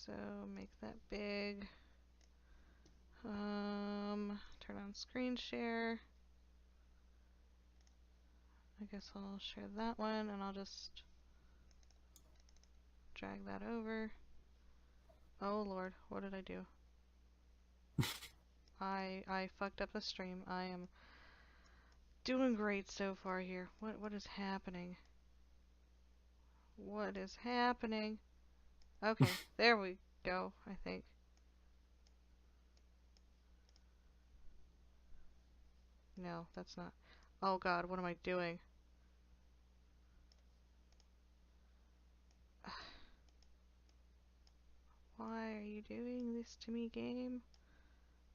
So make that big. Turn on screen share. I guess I'll share that one and I'll just drag that over. Oh Lord, what did I do? I fucked up the stream. I am doing great so far here. What is happening? What is happening? Okay, there we go, I think. No, that's not. Oh God, what am I doing? Why are you doing this to me, game?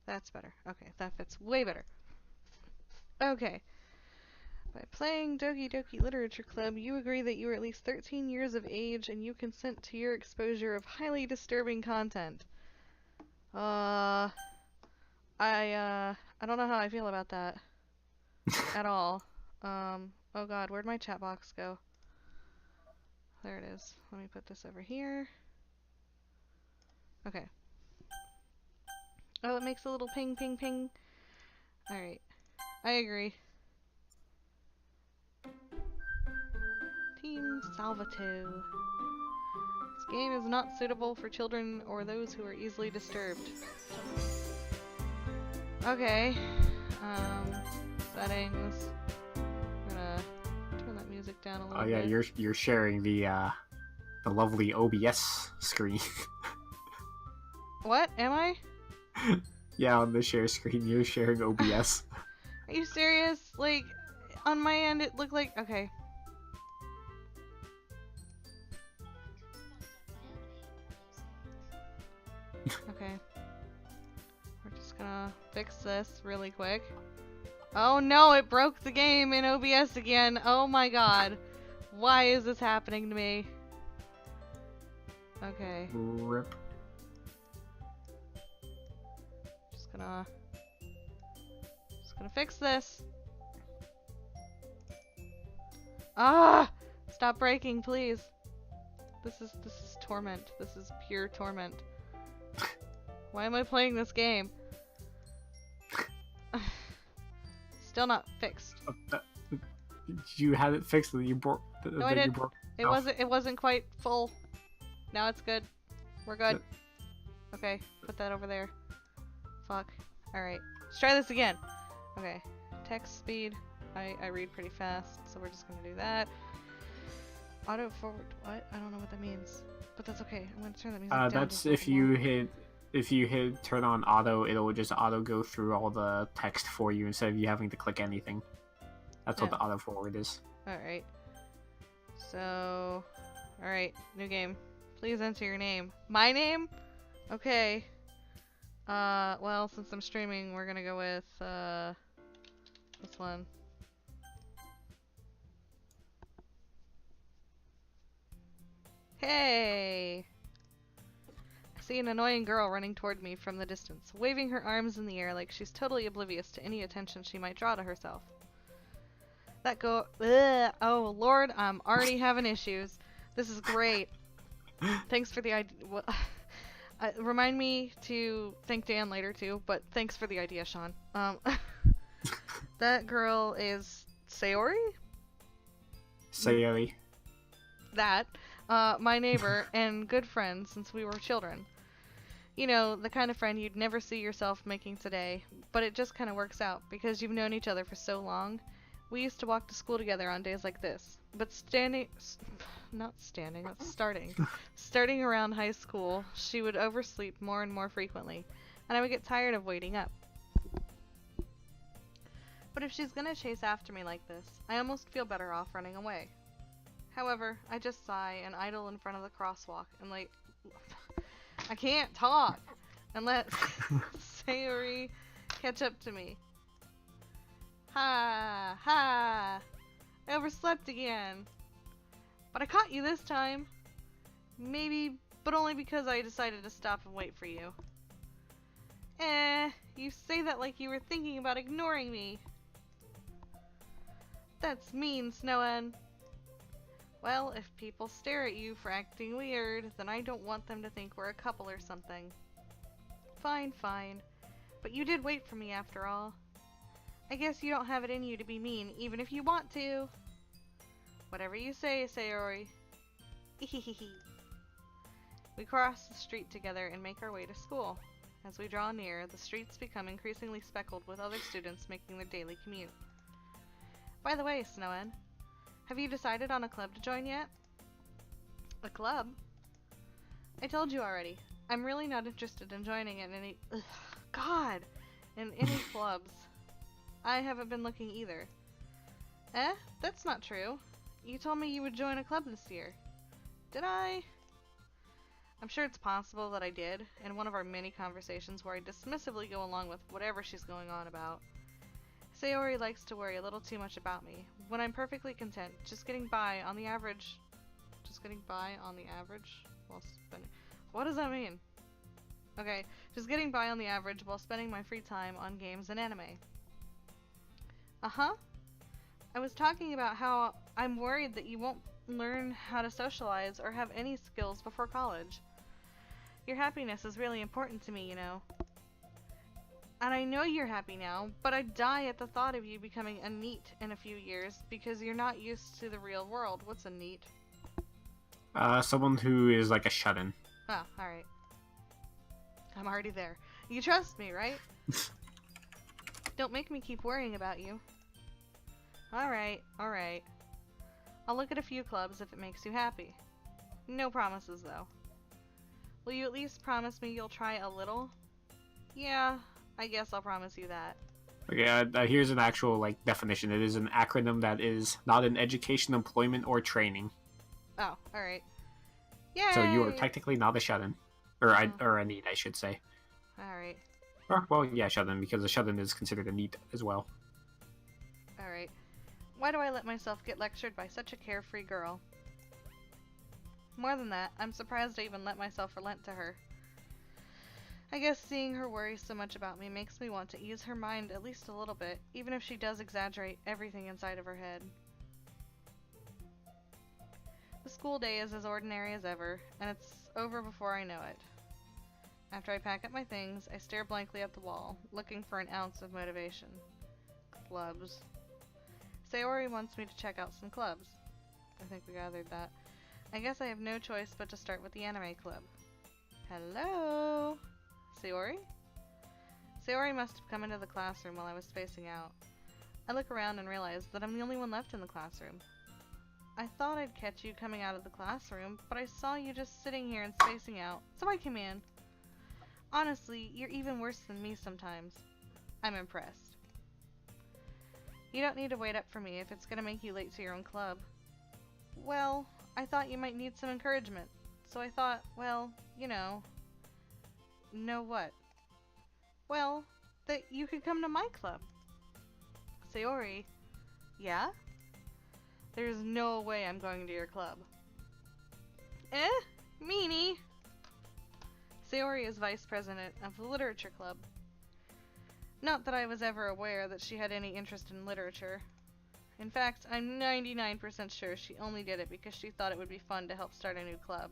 That's better. Okay, that fits way better. Okay. By playing Doki Doki Literature Club, you agree that you are at least 13 years of age and you consent to your exposure of highly disturbing content. I don't know how I feel about that. At all. Oh God, where'd my chat box go? There it is. Let me put this over here. Okay. Oh, it makes a little ping, ping, ping. Alright. I agree. Team Salvato. This game is not suitable for children or those who are easily disturbed. Okay. Settings. I'm gonna turn that music down a little bit. Oh yeah, you're sharing the lovely OBS screen. What? Am I? Yeah, on the share screen, you're sharing OBS. Are you serious? Like, on my end it looked like... Okay. Okay. We're just gonna fix this really quick. Oh no, it broke the game in OBS again. Oh my God. Why is this happening to me? Okay. Rip. Just gonna fix this. Ah! Stop breaking, please. This is torment. This is pure torment. Why am I playing this game? Still not fixed. You had it fixed that you broke. No, I did. It wasn't quite full. Now it's good. We're good. Okay, put that over there. Fuck. Alright. Let's try this again. Okay. Text speed. I read pretty fast, so we're just gonna do that. Auto forward. What? I don't know what that means. But that's okay. I'm gonna turn that music down. That's if you hit turn on auto, it'll just auto go through all the text for you instead of you having to click anything. That's what the auto forward is. Alright. So, alright, new game. Please enter your name. My name? Okay. Well, since I'm streaming, we're gonna go with, this one. Hey! I see an annoying girl running toward me from the distance, waving her arms in the air like she's totally oblivious to any attention she might draw to herself. That go- Ugh. Oh lord, I'm already having issues. This is great. Thanks for the idea. Well, remind me to thank Dan later too, but thanks for the idea, Sean. That girl is Sayori? Sayori. That. My neighbor and good friend since we were children. You know, the kind of friend you'd never see yourself making today, but it just kind of works out because you've known each other for so long. We used to walk to school together on days like this, but starting around high school, she would oversleep more and more frequently, and I would get tired of waiting up. But if she's gonna chase after me like this, I almost feel better off running away. However, I just sigh and idle in front of the crosswalk and I can't talk and let Sayori catch up to me. Ha! Ha! I overslept again. But I caught you this time. Maybe, but only because I decided to stop and wait for you. You say that like you were thinking about ignoring me. That's mean, Snowen. Well, if people stare at you for acting weird, then I don't want them to think we're a couple or something. Fine, fine. But you did wait for me after all. I guess you don't have it in you to be mean, even if you want to. Whatever you say, Sayori. Hehehe. We cross the street together and make our way to school. As we draw near, the streets become increasingly speckled with other students making their daily commute. By the way, Snowen, have you decided on a club to join yet? A club? I told you already. I'm really not interested in joining in any... Ugh, God! In any clubs. I haven't been looking either. Eh? That's not true. You told me you would join a club this year. Did I? I'm sure it's possible that I did, in one of our many conversations where I dismissively go along with whatever she's going on about. Sayori likes to worry a little too much about me, when I'm perfectly content, just getting by on the average... while spending... What does that mean? Okay, just getting by on the average while spending my free time on games and anime. Uh-huh. I was talking about how I'm worried that you won't learn how to socialize or have any skills before college. Your happiness is really important to me, you know. And I know you're happy now, but I'd die at the thought of you becoming a NEET in a few years because you're not used to the real world. What's a NEET? Someone who is like a shut-in. Oh, alright. I'm already there. You trust me, right? Don't make me keep worrying about you. Alright, alright. I'll look at a few clubs if it makes you happy. No promises, though. Will you at least promise me you'll try a little? Yeah, I guess I'll promise you that. Okay, here's an actual definition. It is an acronym that is not in education, employment, or training. Oh, alright. Yay! So you are technically not a shut-in. Or a NEET, I should say. Alright. Well, yeah, shut-in, because a shut-in is considered a NEET as well. Alright. Why do I let myself get lectured by such a carefree girl? More than that, I'm surprised I even let myself relent to her. I guess seeing her worry so much about me makes me want to ease her mind at least a little bit, even if she does exaggerate everything inside of her head. The school day is as ordinary as ever, and it's over before I know it. After I pack up my things, I stare blankly at the wall, looking for an ounce of motivation. Clubs. Sayori wants me to check out some clubs. I think we gathered that. I guess I have no choice but to start with the anime club. Hello? Sayori? Sayori must have come into the classroom while I was spacing out. I look around and realize that I'm the only one left in the classroom. I thought I'd catch you coming out of the classroom, but I saw you just sitting here and spacing out, so I came in. Honestly, you're even worse than me sometimes. I'm impressed. You don't need to wait up for me if it's gonna make you late to your own club. Well, I thought you might need some encouragement, so I thought, well, you know... Know what? Well, that you could come to my club. Sayori. Yeah? There's no way I'm going to your club. Eh? Meanie! Sayori is vice president of the Literature Club. Not that I was ever aware that she had any interest in literature. In fact, I'm 99% sure she only did it because she thought it would be fun to help start a new club.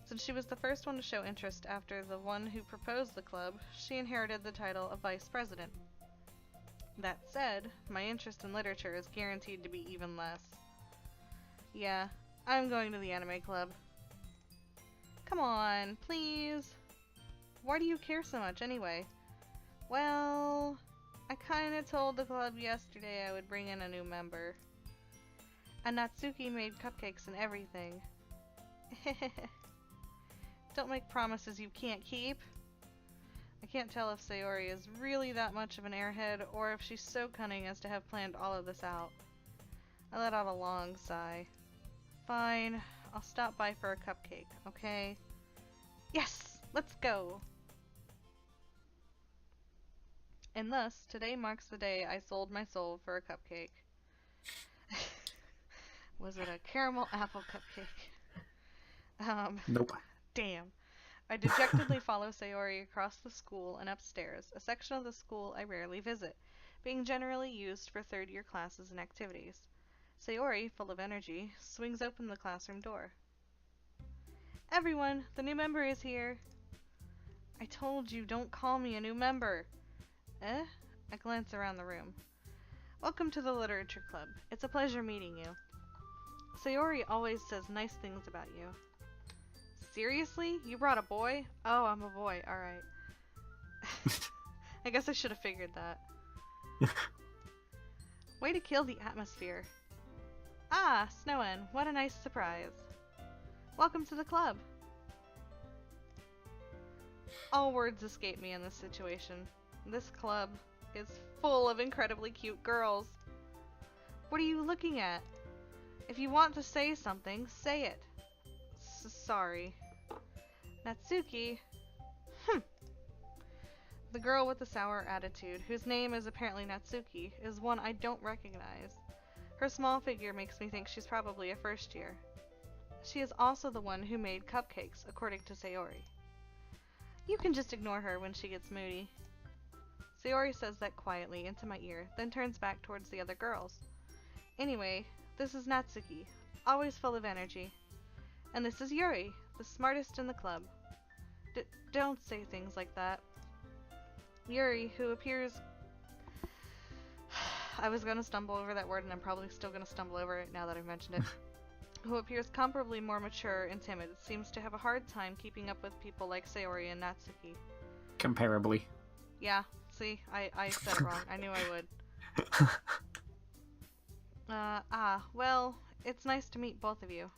Since she was the first one to show interest after the one who proposed the club, she inherited the title of vice president. That said, my interest in literature is guaranteed to be even less. Yeah, I'm going to the anime club. Come on, please. Why do you care so much anyway? Well, I kinda told the club yesterday I would bring in a new member. And Natsuki made cupcakes and everything. Don't make promises you can't keep. I can't tell if Sayori is really that much of an airhead or if she's so cunning as to have planned all of this out. I let out a long sigh. Fine, I'll stop by for a cupcake, okay? Yes! Let's go! And thus, today marks the day I sold my soul for a cupcake. Was it a caramel apple cupcake? Nope. Damn. I dejectedly follow Sayori across the school and upstairs, a section of the school I rarely visit, being generally used for third-year classes and activities. Sayori, full of energy, swings open the classroom door. Everyone, the new member is here. I told you, don't call me a new member. Eh? I glance around the room. Welcome to the Literature Club. It's a pleasure meeting you. Sayori always says nice things about you. Seriously? You brought a boy? Oh, I'm a boy. Alright. I guess I should have figured that. Way to kill the atmosphere. Ah, Snowin, what a nice surprise. Welcome to the club. All words escape me in this situation. This club is full of incredibly cute girls. What are you looking at? If you want to say something, say it. Sorry. Natsuki. The girl with the sour attitude, whose name is apparently Natsuki, is one I don't recognize. Her small figure makes me think she's probably a first year. She is also the one who made cupcakes, according to Sayori. You can just ignore her when she gets moody. Sayori says that quietly into my ear, then turns back towards the other girls. Anyway, this is Natsuki, always full of energy. And this is Yuri, the smartest in the club. Don't say things like that. Yuri, who appears... I was gonna stumble over that word and I'm probably still gonna stumble over it now that I've mentioned it. Who appears comparably more mature and timid, seems to have a hard time keeping up with people like Sayori and Natsuki. Comparably. Yeah, see, I said it wrong. I knew I would. Well, it's nice to meet both of you.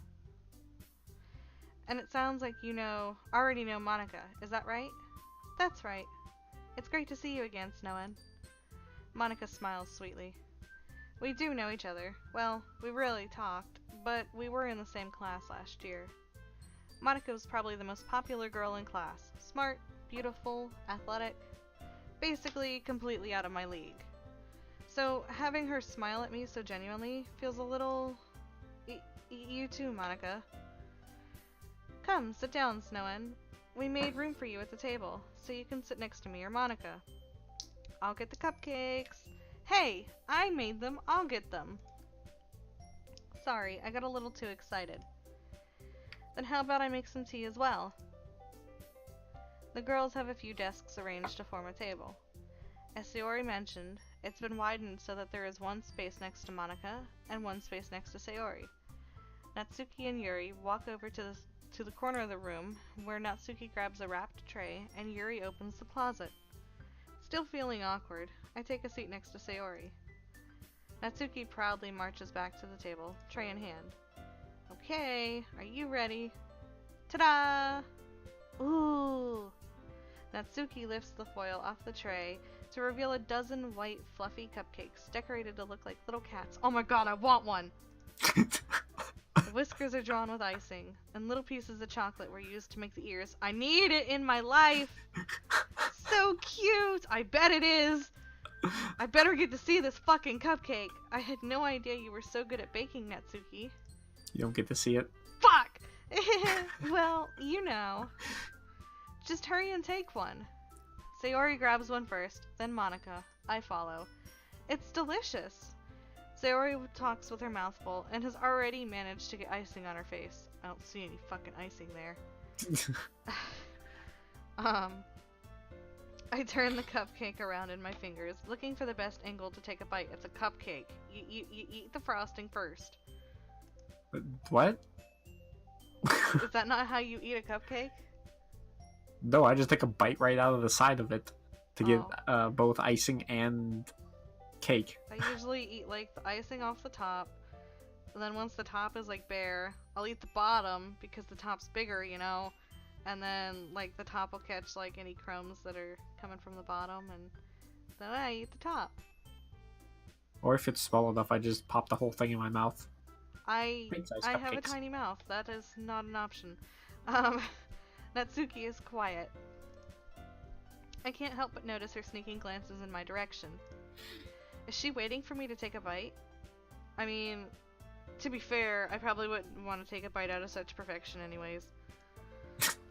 And it sounds like you already know Monika, is that right? That's right. It's great to see you again, Snowin. Monika smiles sweetly. We do know each other. Well, we rarely talked, but we were in the same class last year. Monika was probably the most popular girl in class. Smart, beautiful, athletic. Basically, completely out of my league. So, having her smile at me so genuinely feels a little... You too, Monika. Come, sit down, Snowin. We made room for you at the table, so you can sit next to me or Monika. I'll get the cupcakes. Hey, I made them. I'll get them. Sorry, I got a little too excited. Then how about I make some tea as well? The girls have a few desks arranged to form a table. As Sayori mentioned, it's been widened so that there is one space next to Monika and one space next to Sayori. Natsuki and Yuri walk over to the corner of the room, where Natsuki grabs a wrapped tray and Yuri opens the closet. Still feeling awkward, I take a seat next to Sayori. Natsuki proudly marches back to the table, tray in hand. Okay, are you ready? Ta-da! Ooh! Natsuki lifts the foil off the tray to reveal a dozen white, fluffy cupcakes decorated to look like little cats. Oh my god, I want one! The whiskers are drawn with icing, and little pieces of chocolate were used to make the ears. I need it in my life! So cute! I bet it is! I better get to see this fucking cupcake. I had no idea you were so good at baking, Natsuki. You don't get to see it. Fuck! Well, Just hurry and take one. Sayori grabs one first, then Monika. I follow. It's delicious. Sayori talks with her mouth full and has already managed to get icing on her face. I don't see any fucking icing there. I turn the cupcake around in my fingers, looking for the best angle to take a bite. It's a cupcake. You eat the frosting first. What? Is that not how you eat a cupcake? No, I just take a bite right out of the side of it to get both icing and cake. I usually eat like the icing off the top, and then once the top is like bare, I'll eat the bottom because the top's bigger, and then like the top will catch like any crumbs that are coming from the bottom, and then I eat the top. Or if it's small enough, I just pop the whole thing in my mouth. I have a tiny mouth. That is not an option. Natsuki is quiet. I can't help but notice her sneaking glances in my direction. Is she waiting for me to take a bite? I mean, to be fair, I probably wouldn't want to take a bite out of such perfection anyways.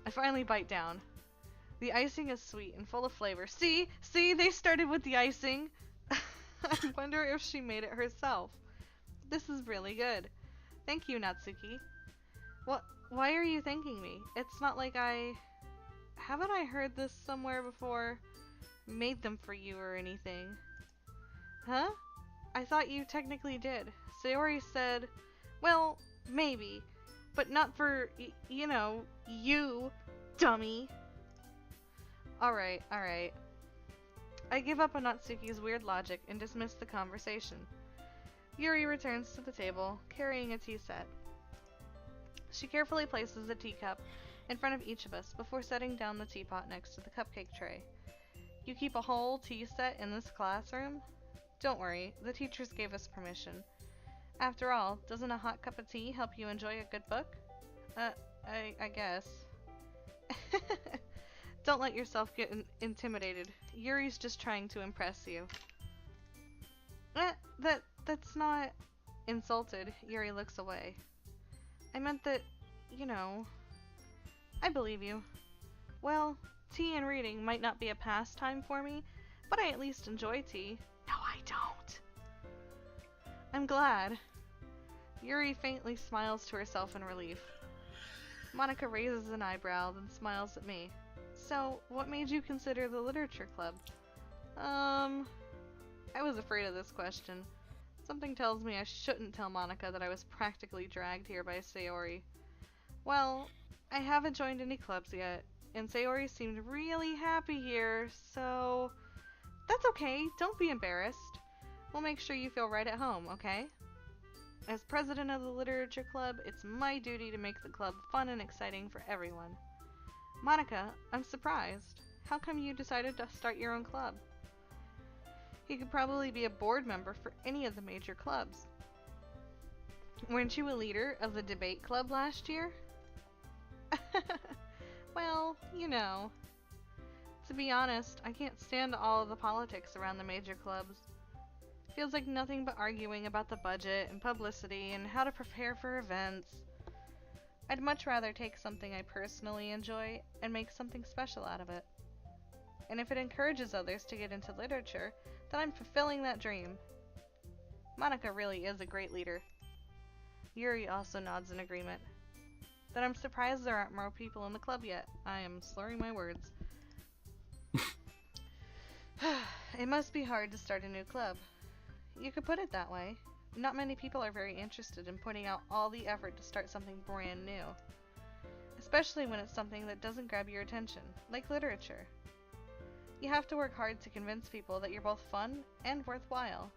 I finally bite down. The icing is sweet and full of flavor. See, they started with the icing. I wonder if she made it herself. This is really good. Thank you, Natsuki. What? Why are you thanking me? It's not like I... Haven't I heard this somewhere before? Made them for you or anything. Huh? I thought you technically did. Sayori said, well, maybe, but not for, you, dummy. Alright, alright. I give up on Natsuki's weird logic and dismiss the conversation. Yuri returns to the table, carrying a tea set. She carefully places a teacup in front of each of us before setting down the teapot next to the cupcake tray. You keep a whole tea set in this classroom? Don't worry, the teachers gave us permission. After all, doesn't a hot cup of tea help you enjoy a good book? I guess. Don't let yourself get intimidated. Yuri's just trying to impress you. That's not... Insulted, Yuri looks away. I meant that, I believe you. Well, tea and reading might not be a pastime for me, but I at least enjoy tea. No, I don't. I'm glad. Yuri faintly smiles to herself in relief. Monica raises an eyebrow, then smiles at me. So, what made you consider the literature club? I was afraid of this question. Something tells me I shouldn't tell Monica that I was practically dragged here by Sayori. Well, I haven't joined any clubs yet, and Sayori seemed really happy here, so... That's okay, don't be embarrassed. We'll make sure you feel right at home, okay? As president of the literature club, it's my duty to make the club fun and exciting for everyone. Monica, I'm surprised. How come you decided to start your own club? You could probably be a board member for any of the major clubs. Weren't you a leader of the debate club last year? Well, To be honest, I can't stand all of the politics around the major clubs. It feels like nothing but arguing about the budget and publicity and how to prepare for events. I'd much rather take something I personally enjoy and make something special out of it. And if it encourages others to get into literature, then I'm fulfilling that dream. Monica really is a great leader. Yuri also nods in agreement. Then I'm surprised there aren't more people in the club yet. I am slurring my words. It must be hard to start a new club. You could put it that way. Not many people are very interested in putting out all the effort to start something brand new. Especially when it's something that doesn't grab your attention, like literature. You have to work hard to convince people that you're both fun and worthwhile,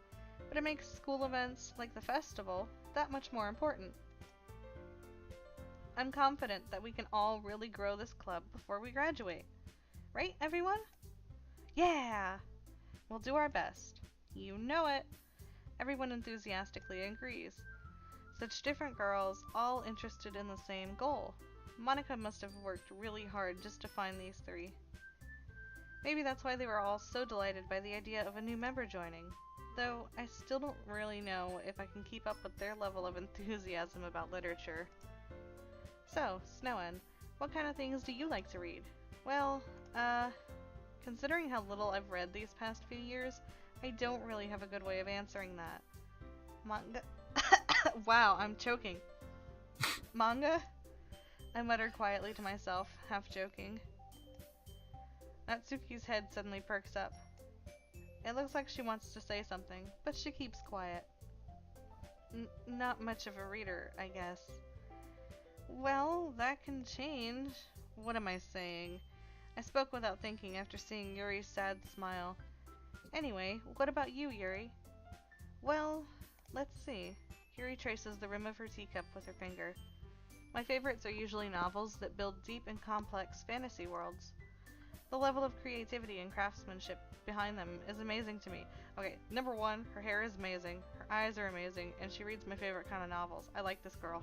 but it makes school events, like the festival, that much more important. I'm confident that we can all really grow this club before we graduate. Right, everyone? Yeah! We'll do our best. You know it! Everyone enthusiastically agrees. Such different girls, all interested in the same goal. Monica must have worked really hard just to find these three. Maybe that's why they were all so delighted by the idea of a new member joining. Though, I still don't really know if I can keep up with their level of enthusiasm about literature. So, Snowen, what kind of things do you like to read? Well, considering how little I've read these past few years, I don't really have a good way of answering that. Manga? Wow, I'm choking. Manga? I muttered quietly to myself, half joking. Natsuki's head suddenly perks up. It looks like she wants to say something, but she keeps quiet. Not much of a reader, I guess. Well, that can change. What am I saying? I spoke without thinking after seeing Yuri's sad smile. Anyway, what about you, Yuri? Well, let's see. Yuri traces the rim of her teacup with her finger. My favorites are usually novels that build deep and complex fantasy worlds. The level of creativity and craftsmanship behind them is amazing to me. Okay, number one, her hair is amazing, her eyes are amazing, and she reads my favorite kind of novels. I like this girl.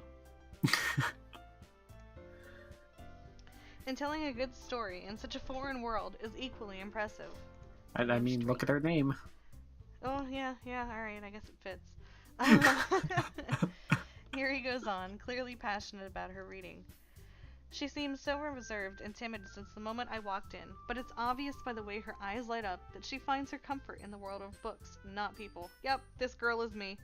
And telling a good story in such a foreign world is equally impressive. I mean, look at her name. Oh, yeah, alright, I guess it fits. Yuri goes on, clearly passionate about her reading. She seems so reserved and timid since the moment I walked in, but it's obvious by the way her eyes light up that she finds her comfort in the world of books, not people. Yep, this girl is me.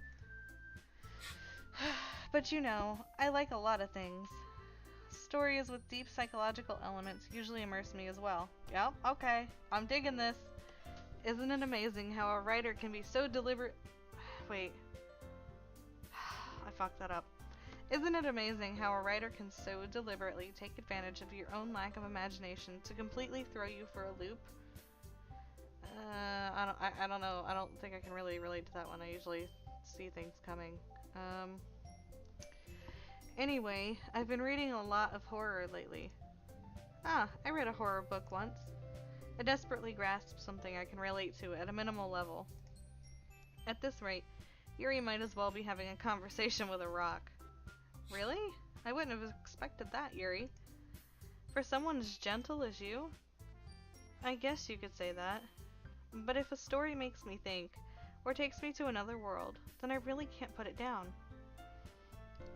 But you know, I like a lot of things. Stories with deep psychological elements usually immerse me as well. Yep, okay, I'm digging this. Isn't it amazing how a writer can be so deliberate? Wait. I fucked that up. Isn't it amazing how a writer can so deliberately take advantage of your own lack of imagination to completely throw you for a loop? I don't know. I don't think I can really relate to that one. I usually see things coming. Anyway, I've been reading a lot of horror lately. I read a horror book once. I desperately grasped something I can relate to at a minimal level. At this rate, Yuri might as well be having a conversation with a rock. Really? I wouldn't have expected that, Yuri. For someone as gentle as you? I guess you could say that. But if a story makes me think, or takes me to another world, then I really can't put it down.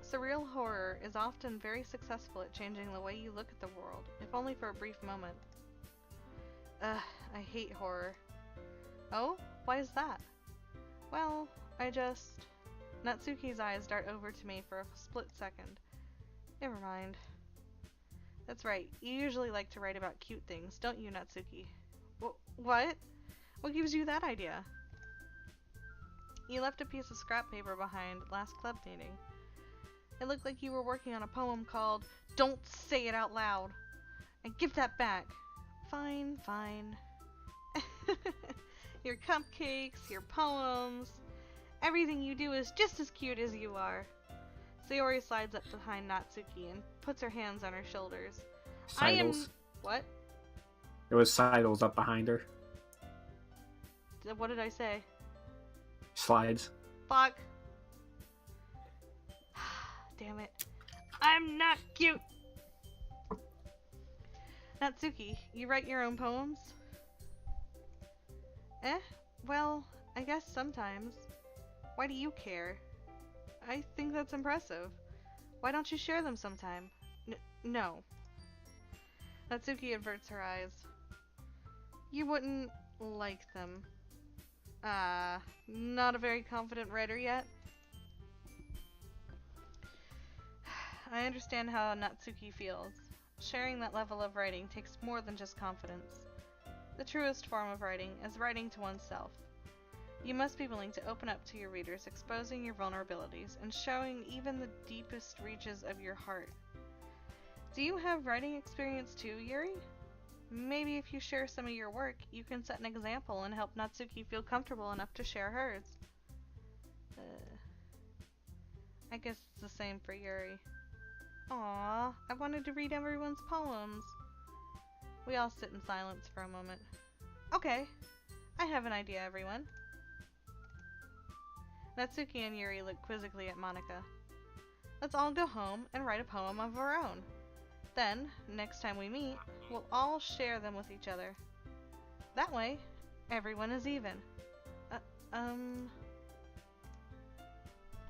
Surreal horror is often very successful at changing the way you look at the world, if only for a brief moment. Ugh, I hate horror. Oh? Why is that? Well, Natsuki's eyes dart over to me for a split second. Never mind. That's right, you usually like to write about cute things, don't you, Natsuki? What? What gives you that idea? You left a piece of scrap paper behind last club meeting. It looked like you were working on a poem called Don't Say It Out Loud. And give that back. Fine. Your cupcakes, your poems, everything you do is just as cute as you are. Sayori slides up behind Natsuki and puts her hands on her shoulders. Sidles. What? It was Sidles up behind her. What did I say? Slides. Fuck. Damn it. I'm not cute! Natsuki, you write your own poems? Well, I guess sometimes. Why do you care? I think that's impressive. Why don't you share them sometime? No. Natsuki averts her eyes. You wouldn't like them. Not a very confident writer yet? I understand how Natsuki feels. Sharing that level of writing takes more than just confidence. The truest form of writing is writing to oneself. You must be willing to open up to your readers, exposing your vulnerabilities, and showing even the deepest reaches of your heart. Do you have writing experience too, Yuri? Maybe if you share some of your work, you can set an example and help Natsuki feel comfortable enough to share hers. I guess it's the same for Yuri. Aww, I wanted to read everyone's poems. We all sit in silence for a moment. Okay, I have an idea, everyone. Natsuki and Yuri look quizzically at Monika. Let's all go home and write a poem of our own. Then, next time we meet, we'll all share them with each other. That way, everyone is even.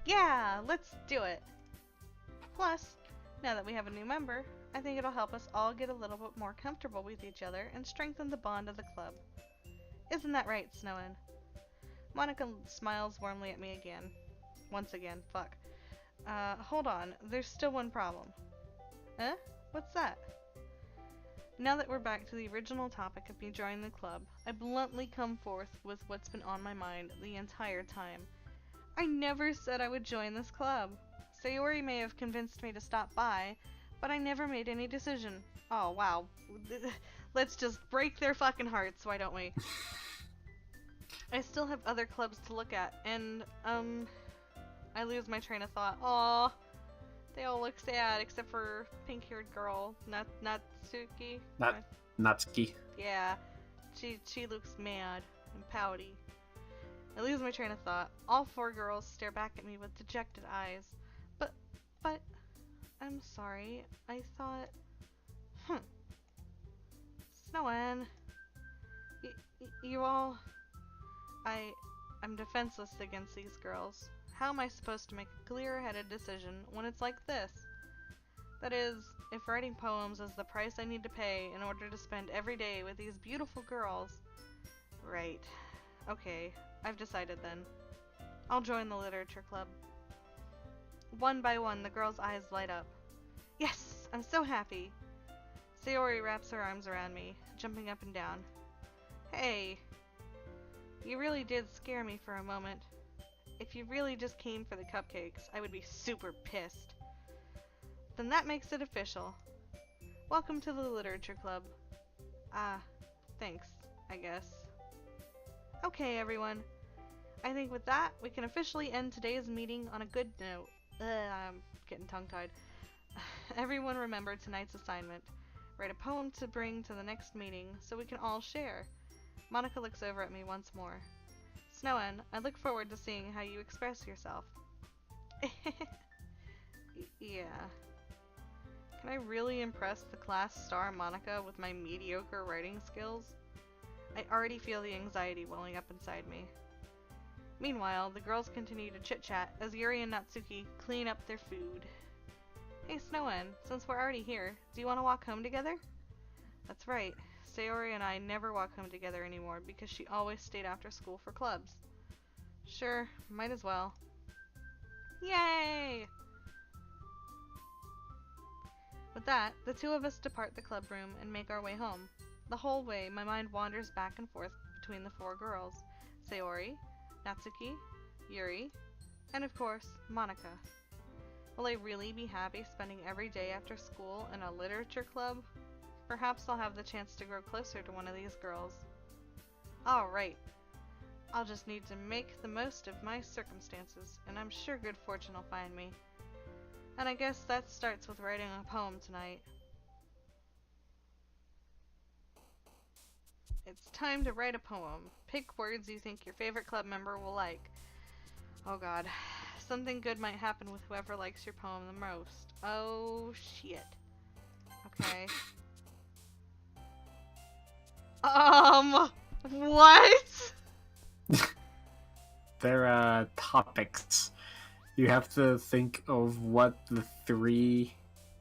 Yeah, let's do it! Plus, now that we have a new member, I think it'll help us all get a little bit more comfortable with each other and strengthen the bond of the club. Isn't that right, Snowin? Monika smiles warmly at me again. Once again, fuck. Hold on, there's still one problem. Huh? What's that? Now that we're back to the original topic of me joining the club, I bluntly come forth with what's been on my mind the entire time. I never said I would join this club. Sayori may have convinced me to stop by, but I never made any decision. Oh, wow. Let's just break their fucking hearts, why don't we? I still have other clubs to look at, and, I lose my train of thought. Aw, they all look sad, except for pink-haired girl, Natsuki. Natsuki. Yeah, she looks mad and pouty. I lose my train of thought. All four girls stare back at me with dejected eyes. But, I'm sorry, I thought, Snowin, you all, I'm defenseless against these girls. How am I supposed to make a clear-headed decision when it's like this? That is, if writing poems is the price I need to pay in order to spend every day with these beautiful girls. Right. Okay, I've decided then. I'll join the literature club. One by one, the girl's eyes light up. Yes! I'm so happy! Sayori wraps her arms around me, jumping up and down. Hey! You really did scare me for a moment. If you really just came for the cupcakes, I would be super pissed. Then that makes it official. Welcome to the Literature Club. Thanks, I guess. Okay, everyone. I think with that, we can officially end today's meeting on a good note. I'm getting tongue-tied. Everyone remember tonight's assignment. Write a poem to bring to the next meeting so we can all share. Monica looks over at me once more. Snowen, I look forward to seeing how you express yourself. Yeah. Can I really impress the class star Monica with my mediocre writing skills? I already feel the anxiety welling up inside me. Meanwhile, the girls continue to chit-chat as Yuri and Natsuki clean up their food. Hey Snowen, since we're already here, do you want to walk home together? That's right. Sayori and I never walk home together anymore because she always stayed after school for clubs. Sure, might as well. Yay! With that, the two of us depart the club room and make our way home. The whole way, my mind wanders back and forth between the four girls. Sayori, Natsuki, Yuri, and of course, Monica. Will I really be happy spending every day after school in a literature club? Perhaps I'll have the chance to grow closer to one of these girls. Alright. I'll just need to make the most of my circumstances, and I'm sure good fortune will find me. And I guess that starts with writing a poem tonight. It's time to write a poem. Pick words you think your favorite club member will like. Oh god. Something good might happen with whoever likes your poem the most. Oh shit. Okay. What? They're topics. You have to think of what the three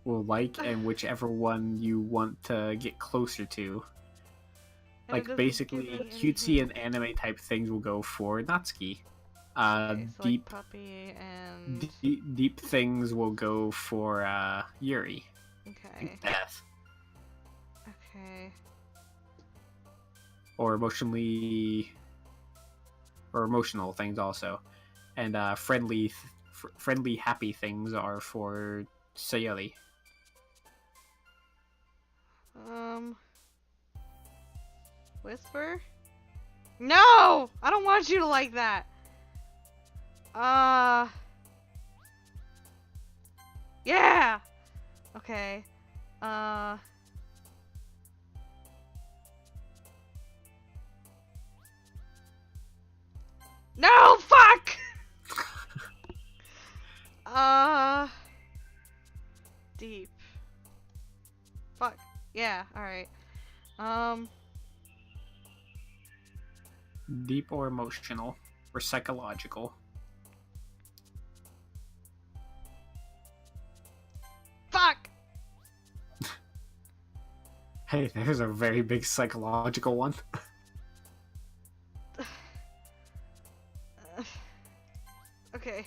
will like and whichever one you want to get closer to. And Like, basically, cutesy and anime type things will go for Natsuki. Okay, so Deep, like puppy and... deep things will go for Yuri. Okay. Death. Okay. Or emotional things also. And friendly, happy things are for Sayori. Whisper? No! I don't want you to like that! Yeah! Okay. No! Fuck! Deep. Fuck. Yeah, alright. Deep or emotional, or psychological. Fuck! Hey, there's a very big psychological one. Okay.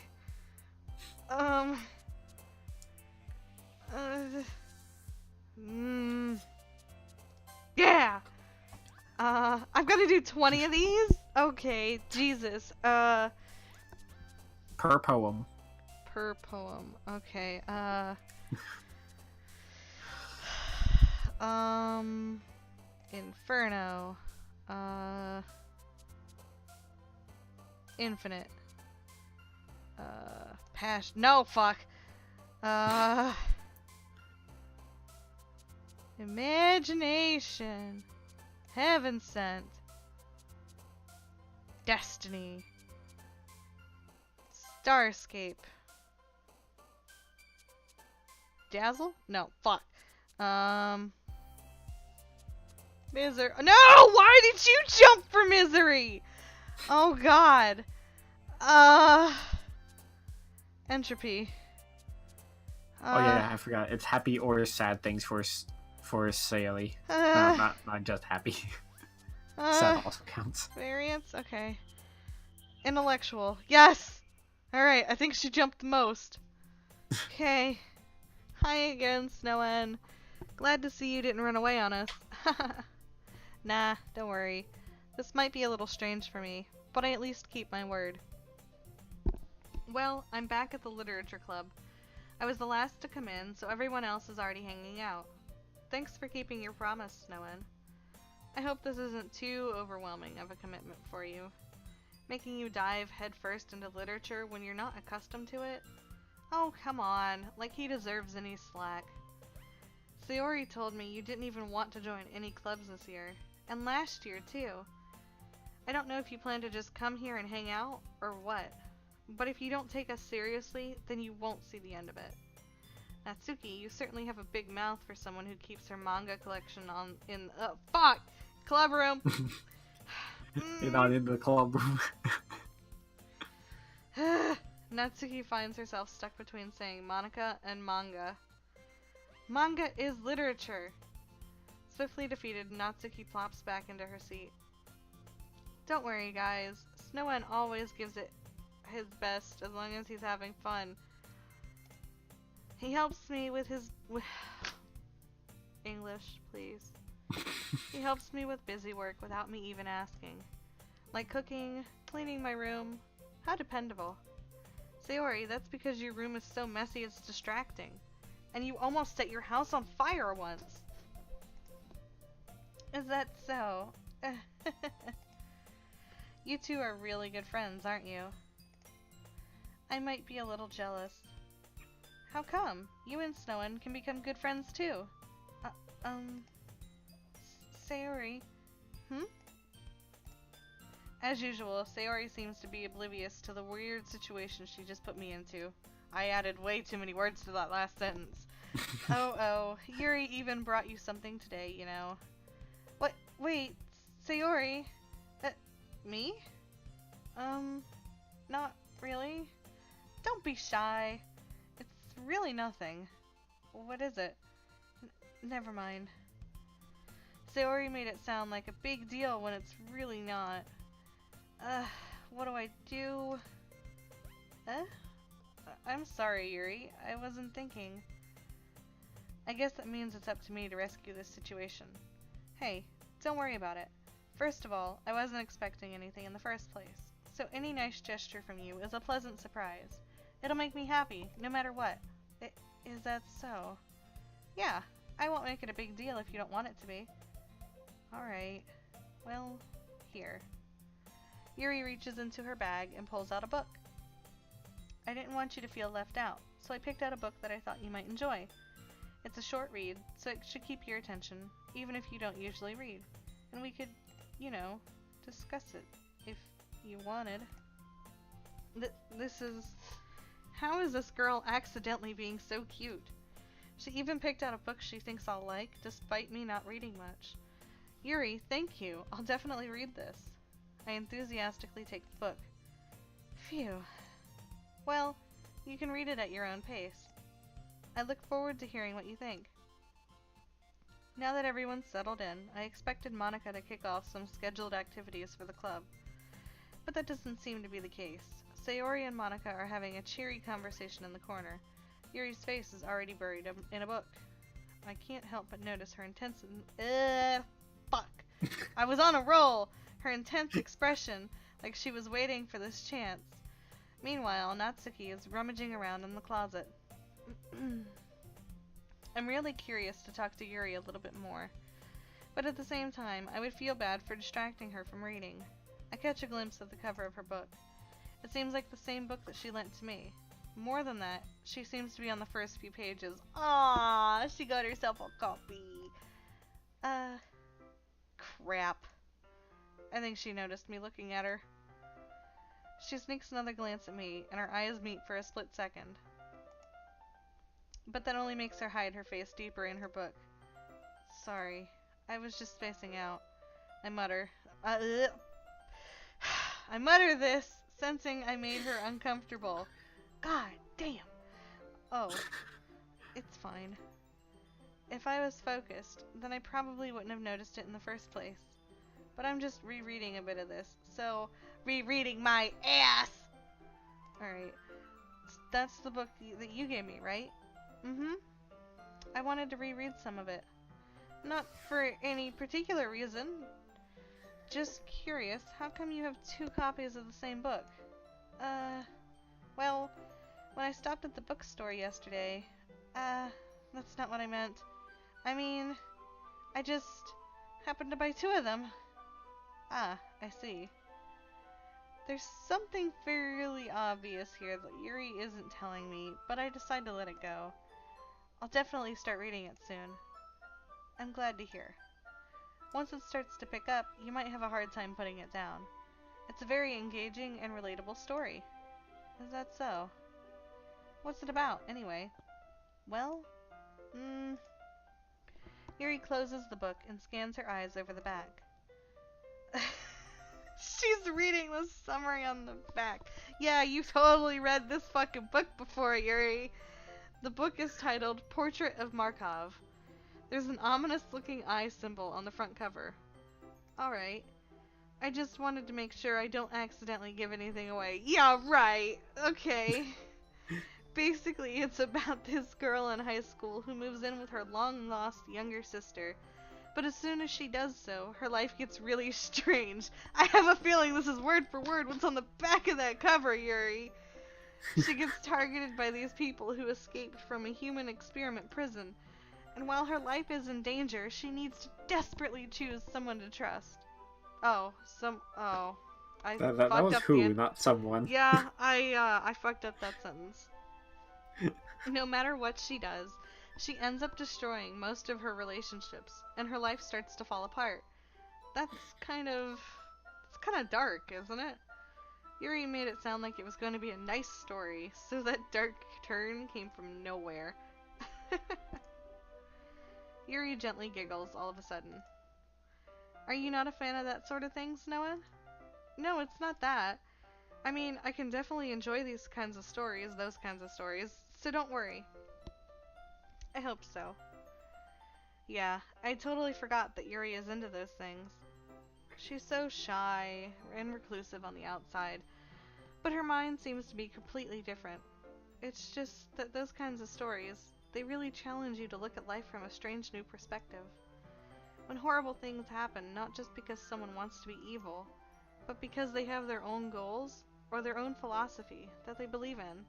Yeah! I'm gonna do 20 of these? Okay, Jesus. Per poem. Per poem. Okay, Inferno. Infinite. Passion. No, fuck. Imagination. Heaven sent. Destiny. Starscape. Dazzle? No, fuck. Misery. No! Why did you jump for misery? Oh god. Entropy. Oh yeah, I forgot. It's happy or sad things for Sayori. Not just happy. Sad also counts. Variance? Okay. Intellectual. Yes! Alright, I think she jumped the most. Okay. Hi again, Snowen. Glad to see you didn't run away on us. Nah, don't worry. This might be a little strange for me, but I at least keep my word. Well, I'm back at the Literature Club. I was the last to come in, so everyone else is already hanging out. Thanks for keeping your promise, Snowen. I hope this isn't too overwhelming of a commitment for you. Making you dive headfirst into literature when you're not accustomed to it? Oh, come on, like he deserves any slack. Sayori told me you didn't even want to join any clubs this year, and last year too. I don't know if you plan to just come here and hang out, or what, but if you don't take us seriously, then you won't see the end of it. Natsuki, you certainly have a big mouth for someone who keeps her manga collection club room. You're not in the club room. Natsuki finds herself stuck between saying Monica and manga. Manga is literature! Swiftly defeated, Natsuki plops back into her seat. Don't worry, guys. Snowen always gives it his best as long as he's having fun. He helps me with his... English, please. He helps me with busy work without me even asking. Like cooking, cleaning my room. How dependable. Sayori, that's because your room is so messy it's distracting. And you almost set your house on fire once. Is that so? You two are really good friends, aren't you? I might be a little jealous. How come? You and Snowen can become good friends too. Sayori. As usual, Sayori seems to be oblivious to the weird situation she just put me into. I added way too many words to that last sentence. Oh, Yuri even brought you something today, you know. What? Wait, Sayori? Me? Not really. Don't be shy. It's really nothing. What is it? Never mind. Sayori made it sound like a big deal when it's really not. What do I do? I'm sorry, Yuri. I wasn't thinking. I guess that means it's up to me to rescue this situation. Hey, don't worry about it. First of all, I wasn't expecting anything in the first place, so any nice gesture from you is a pleasant surprise. It'll make me happy, no matter what. Is that so? Yeah, I won't make it a big deal if you don't want it to be. Alright. Well, here. Yuri reaches into her bag and pulls out a book. I didn't want you to feel left out, so I picked out a book that I thought you might enjoy. It's a short read, so it should keep your attention, even if you don't usually read. And we could, you know, discuss it, if you wanted. How is this girl accidentally being so cute? She even picked out a book she thinks I'll like, despite me not reading much. Yuri, thank you. I'll definitely read this. I enthusiastically take the book. Phew. Well, you can read it at your own pace. I look forward to hearing what you think. Now that everyone's settled in, I expected Monica to kick off some scheduled activities for the club. But that doesn't seem to be the case. Sayori and Monica are having a cheery conversation in the corner. Yuri's face is already buried in a book. I can't help but notice her intense... fuck. I was on a roll! Her intense expression, like she was waiting for this chance. Meanwhile, Natsuki is rummaging around in the closet. I'm really curious to talk to Yuri a little bit more. But at the same time, I would feel bad for distracting her from reading. I catch a glimpse of the cover of her book. It seems like the same book that she lent to me. More than that, she seems to be on the first few pages. Ah, she got herself a copy. Crap. I think she noticed me looking at her. She sneaks another glance at me, and our eyes meet for a split second. But that only makes her hide her face deeper in her book. Sorry, I was just spacing out. I mutter. I mutter this, sensing I made her uncomfortable. God damn. Oh, it's fine. If I was focused, then I probably wouldn't have noticed it in the first place. But I'm just rereading a bit of this, so rereading my ass! Alright. That's the book that you gave me, right? Mm-hmm. I wanted to reread some of it. Not for any particular reason. Just curious, how come you have 2 copies of the same book? Well, when I stopped at the bookstore yesterday, that's not what I meant. I mean, I just happened to buy 2 of them. Ah, I see. There's something fairly obvious here that Yuri isn't telling me, but I decide to let it go. I'll definitely start reading it soon. I'm glad to hear. Once it starts to pick up, you might have a hard time putting it down. It's a very engaging and relatable story. Is that so? What's it about, anyway? Well, Yuri closes the book and scans her eyes over the back. She's reading the summary on the back. Yeah, you've totally read this fucking book before, Yuri. The book is titled Portrait of Markov. There's an ominous-looking eye symbol on the front cover. Alright. I just wanted to make sure I don't accidentally give anything away. Yeah, right. Okay. Basically, it's about this girl in high school who moves in with her long-lost younger sister. But as soon as she does so, her life gets really strange. I have a feeling this is word for word what's on the back of that cover, Yuri. She gets targeted by these people who escaped from a human experiment prison. And while her life is in danger, she needs to desperately choose someone to trust. I That fucked was up who, not someone. Yeah, I fucked up that sentence. No matter what she does, she ends up destroying most of her relationships, and her life starts to fall apart. It's kind of dark, isn't it? Yuri made it sound like it was going to be a nice story, so that dark turn came from nowhere. Yuri gently giggles all of a sudden. Are you not a fan of that sort of thing, Noah? No, it's not that. I mean, I can definitely enjoy those kinds of stories, so don't worry. I hope so. Yeah, I totally forgot that Yuri is into those things. She's so shy and reclusive on the outside, but her mind seems to be completely different. It's just that those kinds of stories, they really challenge you to look at life from a strange new perspective. When horrible things happen, not just because someone wants to be evil, but because they have their own goals or their own philosophy that they believe in.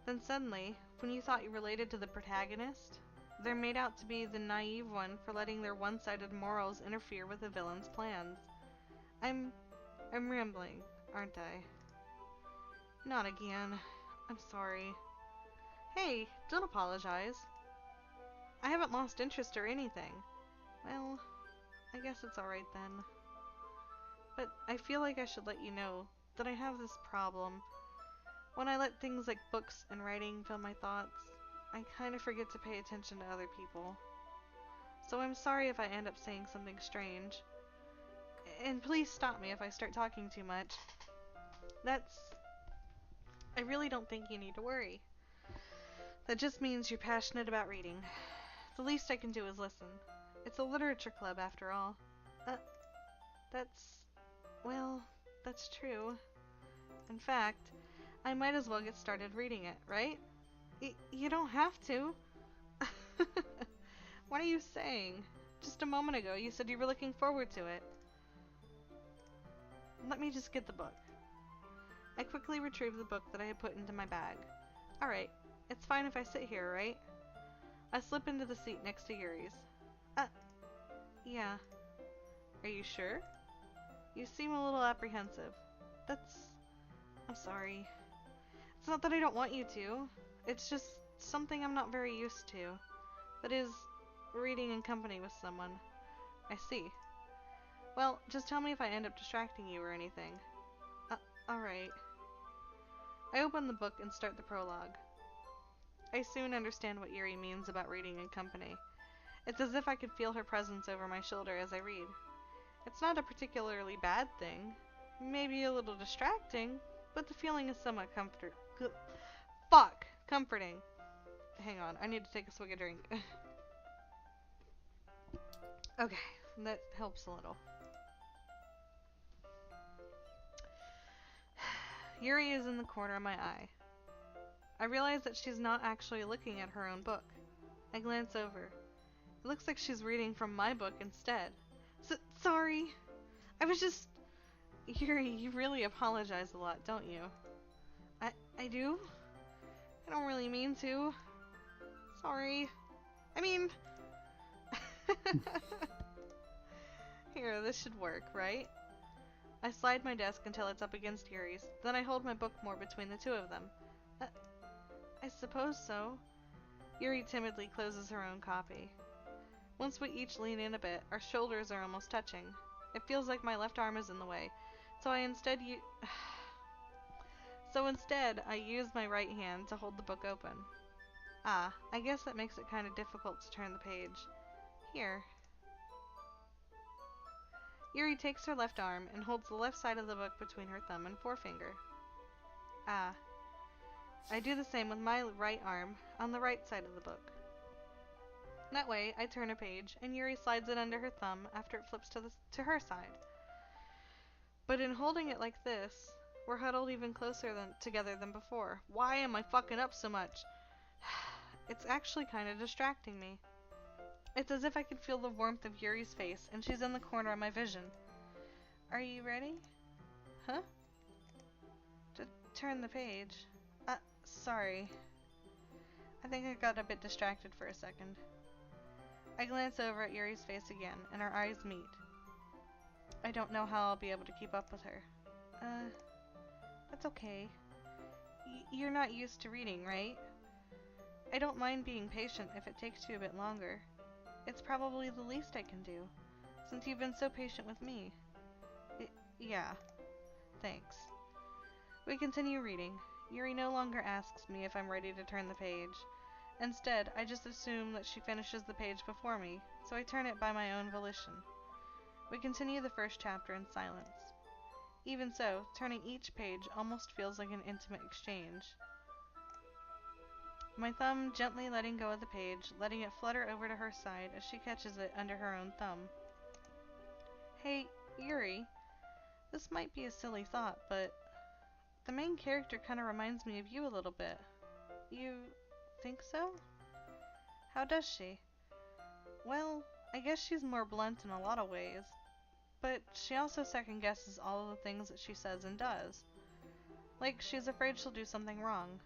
Then suddenly, when you thought you related to the protagonist, they're made out to be the naive one for letting their one-sided morals interfere with the villain's plans. I'm rambling, aren't I? Not again. I'm sorry. Hey, don't apologize. I haven't lost interest or anything. Well, I guess it's alright then. But I feel like I should let you know that I have this problem. When I let things like books and writing fill my thoughts, I kind of forget to pay attention to other people. So I'm sorry if I end up saying something strange. And please stop me if I start talking too much. I really don't think you need to worry. That just means you're passionate about reading. The least I can do is listen. It's a literature club, after all. That's true. In fact, I might as well get started reading it, right? You don't have to. What are you saying? Just a moment ago, you said you were looking forward to it. Let me just get the book. I quickly retrieved the book that I had put into my bag. Alright, it's fine if I sit here, right? I slip into the seat next to Yuri's. Yeah. Are you sure? You seem a little apprehensive. I'm sorry. It's not that I don't want you to. It's just something I'm not very used to. That is, reading in company with someone. I see. Well, just tell me if I end up distracting you or anything. Alright. I open the book and start the prologue. I soon understand what Yuri means about reading in company. It's as if I could feel her presence over my shoulder as I read. It's not a particularly bad thing. Maybe a little distracting, but the feeling is somewhat comforting. Hang on, I need to take a swig of drink. Okay, that helps a little. Yuri is in the corner of my eye. I realize that she's not actually looking at her own book. I glance over. It looks like she's reading from my book instead. Sorry. I was just... Yuri, you really apologize a lot, don't you? I do? I don't really mean to. Sorry. I mean... Here, this should work, right? I slide my desk until it's up against Yuri's, then I hold my book more between the two of them. I suppose so. Yuri timidly closes her own copy. Once we each lean in a bit, our shoulders are almost touching. It feels like my left arm is in the way, so instead I use my right hand to hold the book open. I guess that makes it kind of difficult to turn the page. Here. Yuri takes her left arm and holds the left side of the book between her thumb and forefinger. I do the same with my right arm on the right side of the book. That way, I turn a page, and Yuri slides it under her thumb after it flips to her side. But in holding it like this, we're huddled even closer together than before. Why am I fucking up so much? It's actually kind of distracting me. It's as if I can feel the warmth of Yuri's face, and she's in the corner of my vision. Are you ready? Huh? To turn the page. Sorry. I think I got a bit distracted for a second. I glance over at Yuri's face again, and our eyes meet. I don't know how I'll be able to keep up with her. That's okay. You're not used to reading, right? I don't mind being patient if it takes you a bit longer. It's probably the least I can do, since you've been so patient with me. Yeah. Thanks. We continue reading. Yuri no longer asks me if I'm ready to turn the page. Instead, I just assume that she finishes the page before me, so I turn it by my own volition. We continue the first chapter in silence. Even so, turning each page almost feels like an intimate exchange. My thumb gently letting go of the page, letting it flutter over to her side as she catches it under her own thumb. Hey, Yuri, this might be a silly thought, but the main character kind of reminds me of you a little bit. You think so? How does she? Well, I guess she's more blunt in a lot of ways, but she also second guesses all of the things that she says and does. Like she's afraid she'll do something wrong.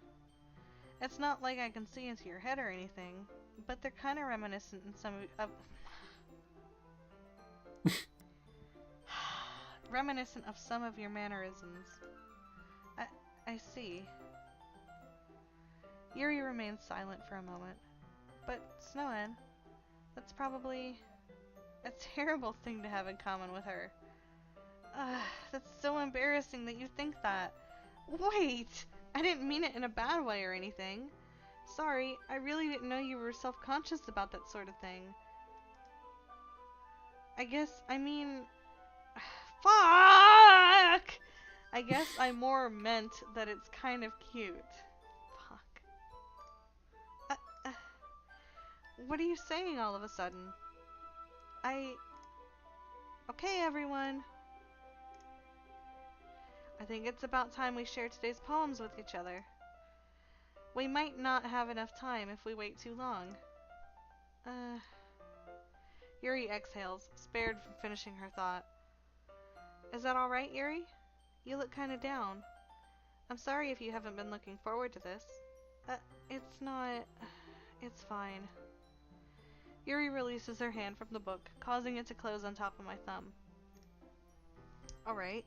It's not like I can see into your head or anything, but they're kind of reminiscent in some of reminiscent of some of your mannerisms. I see. Yuri remains silent for a moment. But, Snowhead, that's probably a terrible thing to have in common with her. That's so embarrassing that you think that. Wait! I didn't mean it in a bad way or anything. Sorry, I really didn't know you were self-conscious about that sort of thing. Fuck! I guess I more meant that it's kind of cute. Fuck. What are you saying all of a sudden? Okay, everyone. I think it's about time we share today's poems with each other. We might not have enough time if we wait too long. Yuri exhales, spared from finishing her thought. Is that alright, Yuri? You look kinda down. I'm sorry if you haven't been looking forward to this. It's not... It's fine. Yuri releases her hand from the book, causing it to close on top of my thumb. Alright.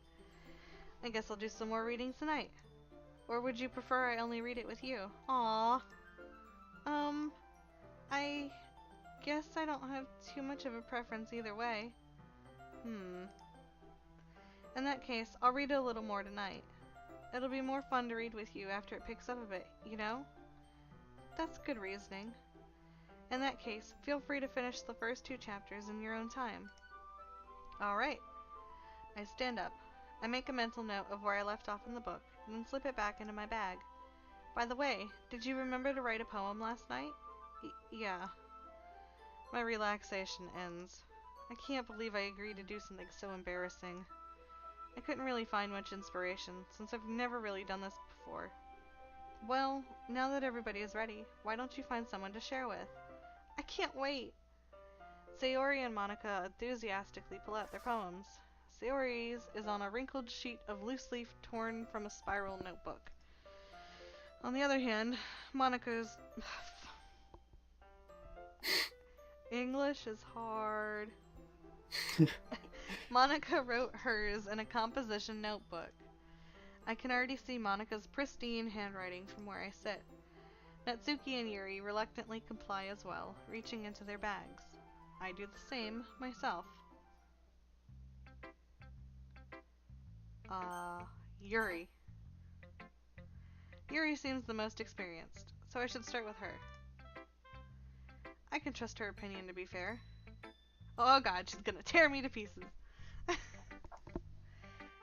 I guess I'll do some more reading tonight. Or would you prefer I only read it with you? Aww. I guess I don't have too much of a preference either way. In that case, I'll read it a little more tonight. It'll be more fun to read with you after it picks up a bit, you know? That's good reasoning. In that case, feel free to finish the first 2 chapters in your own time. Alright. I stand up. I make a mental note of where I left off in the book, and then slip it back into my bag. By the way, did you remember to write a poem last night? Yeah. My relaxation ends. I can't believe I agreed to do something so embarrassing. I couldn't really find much inspiration, since I've never really done this before. Well, now that everybody is ready, why don't you find someone to share with? I can't wait! Sayori and Monica enthusiastically pull out their poems. Sayori's is on a wrinkled sheet of loose leaf torn from a spiral notebook. On the other hand, Monica's... English is hard. Monica wrote hers in a composition notebook. I can already see Monica's pristine handwriting from where I sit. Natsuki and Yuri reluctantly comply as well, reaching into their bags. I do the same myself. Yuri. Yuri seems the most experienced, so I should start with her. I can trust her opinion, to be fair. Oh god, she's gonna tear me to pieces.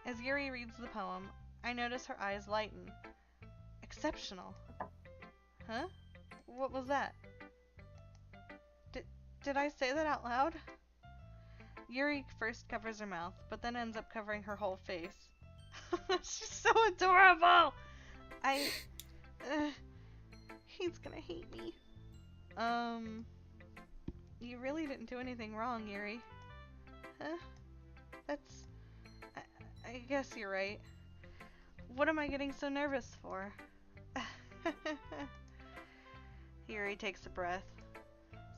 As Yuri reads the poem, I notice her eyes lighten. Exceptional. Huh? What was that? Did I say that out loud? Yuri first covers her mouth, but then ends up covering her whole face. She's so adorable! He's gonna hate me. You really didn't do anything wrong, Yuri. Huh? That's... I guess you're right. What am I getting so nervous for? Yuri takes a breath.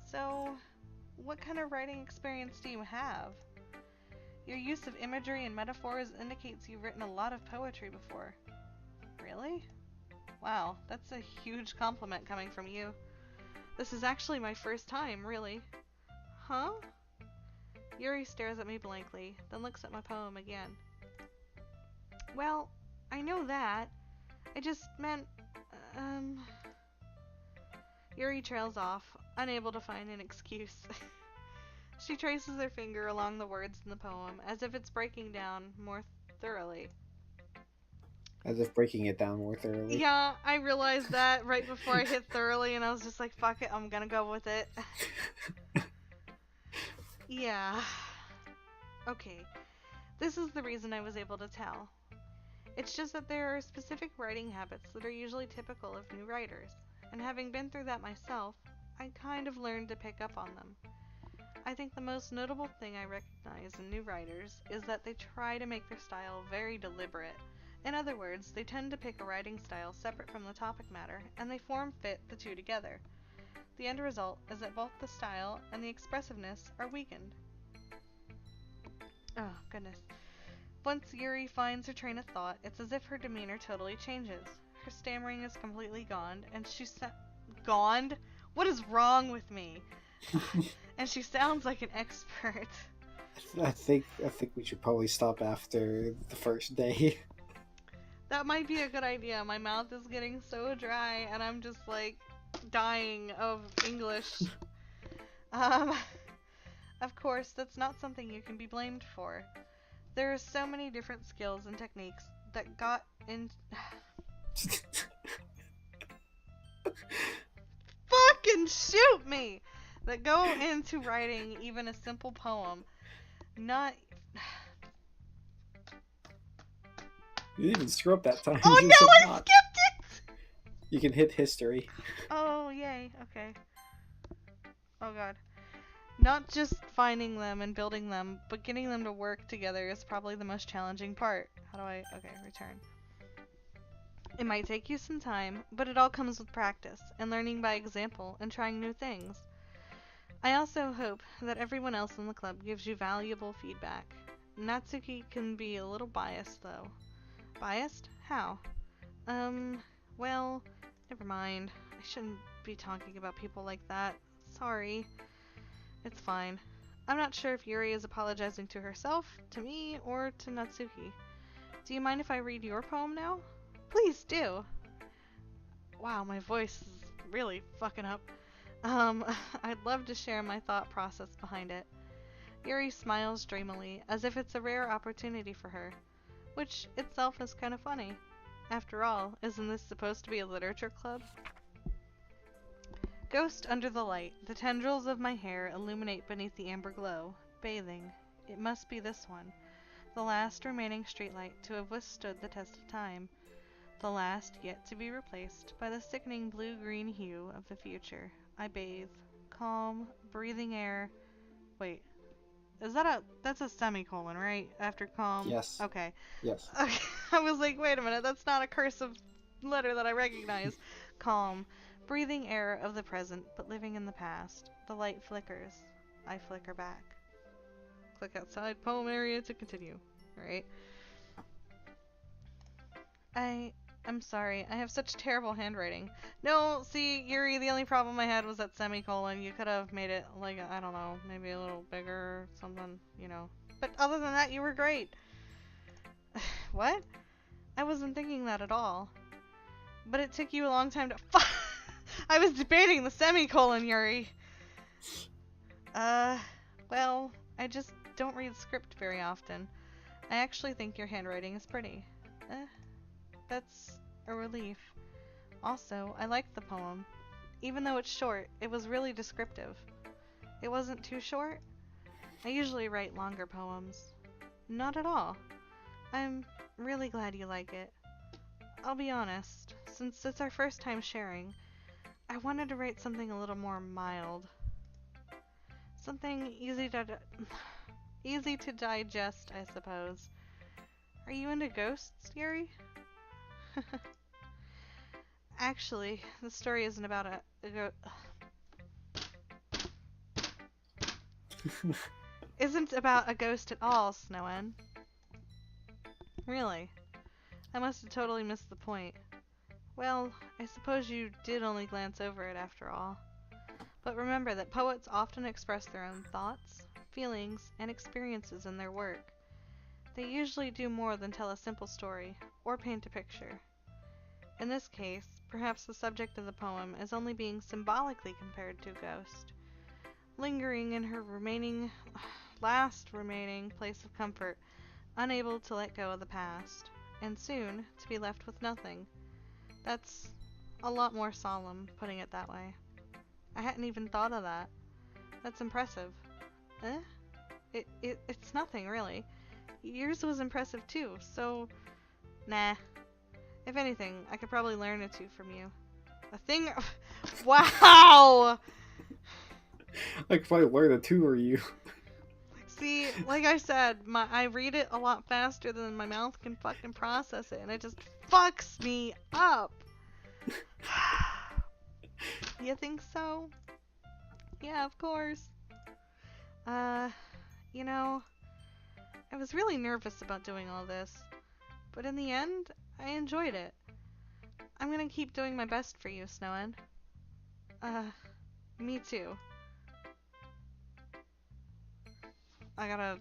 So, what kind of writing experience do you have? Your use of imagery and metaphors indicates you've written a lot of poetry before. Really? Wow, that's a huge compliment coming from you. This is actually my first time, really. Huh? Yuri stares at me blankly, then looks at my poem again. Well, I know that. I just meant, Yuri trails off, unable to find an excuse. She traces her finger along the words in the poem, as if it's breaking down more thoroughly. As if breaking it down more thoroughly. Yeah, I realized that right before I hit thoroughly, and I was just like, fuck it, I'm gonna go with it. Yeah. Okay. This is the reason I was able to tell. It's just that there are specific writing habits that are usually typical of new writers, and having been through that myself, I kind of learned to pick up on them. I think the most notable thing I recognize in new writers is that they try to make their style very deliberate. In other words, they tend to pick a writing style separate from the topic matter, and they form-fit the two together. The end result is that both the style and the expressiveness are weakened. Oh, goodness. Once Yuri finds her train of thought, it's as if her demeanor totally changes. Her stammering is completely gone, and Gone? What is wrong with me? And she sounds like an expert. I think we should probably stop after the first day. That might be a good idea. My mouth is getting so dry, and I'm just like dying of English. Of course, that's not something you can be blamed for. There are so many different skills and techniques that got in. Fucking shoot me! That go into writing even a simple poem. Not. You didn't even screw up that time. Oh You no, said I not. skipped it! You can hit history. Oh, yay. Okay. Oh god. Not just finding them and building them, but getting them to work together is probably the most challenging part. How do I... Okay, return. It might take you some time, but it all comes with practice, and learning by example, and trying new things. I also hope that everyone else in the club gives you valuable feedback. Natsuki can be a little biased, though. Biased? How? Well, never mind. I shouldn't be talking about people like that. Sorry. It's fine. I'm not sure if Yuri is apologizing to herself, to me, or to Natsuki. Do you mind if I read your poem now? Please do! Wow, my voice is really fucking up. I'd love to share my thought process behind it. Yuri smiles dreamily, as if it's a rare opportunity for her, which itself is kind of funny. After all, isn't this supposed to be a literature club? Ghost under the light, the tendrils of my hair illuminate beneath the amber glow. Bathing. It must be this one. The last remaining streetlight to have withstood the test of time. the last yet to be replaced by the sickening blue-green hue of the future. I bathe. Calm, breathing air. Wait, that's a semicolon, right? After calm? Yes. Okay. Yes. Okay. I was like, wait a minute, that's not a cursive letter that I recognize. Calm, breathing air of the present, but living in the past. The light flickers. I flicker back. Click outside poem area to continue. Alright. I'm sorry. I have such terrible handwriting. No, see, Yuri, the only problem I had was that semicolon. You could have made it, like, I don't know, maybe a little bigger or something, you know. But other than that, you were great. What? I wasn't thinking that at all. But it took you a long time to... I was debating the semicolon, Yuri. Well, I just don't read script very often. I actually think your handwriting is pretty. That's a relief. Also, I liked the poem. Even though it's short, it was really descriptive. It wasn't too short? I usually write longer poems. Not at all. I'm really glad you like it. I'll be honest, since it's our first time sharing, I wanted to write something a little more mild. Something easy to digest, I suppose. Are you into ghosts, Yuri? Actually, the story isn't about isn't about a ghost at all, Snowen. Really? I must have totally missed the point. Well, I suppose you did only glance over it after all. But remember that poets often express their own thoughts, feelings, and experiences in their work. They usually do more than tell a simple story, or paint a picture. In this case, perhaps the subject of the poem is only being symbolically compared to a ghost, lingering in her last remaining place of comfort, unable to let go of the past, and soon to be left with nothing. That's a lot more solemn, putting it that way. I hadn't even thought of that. That's impressive. It's nothing, really. Yours was impressive too, so... Nah. If anything, I could probably learn a two from you. A thing... Wow! I could probably learn it too, or you. See, like I said, I read it a lot faster than my mouth can fucking process it, and it just fucks me up. You think so? Yeah, of course. You know, I was really nervous about doing all this, but in the end, I enjoyed it. I'm gonna keep doing my best for you, Snowen. Me too. I gotta...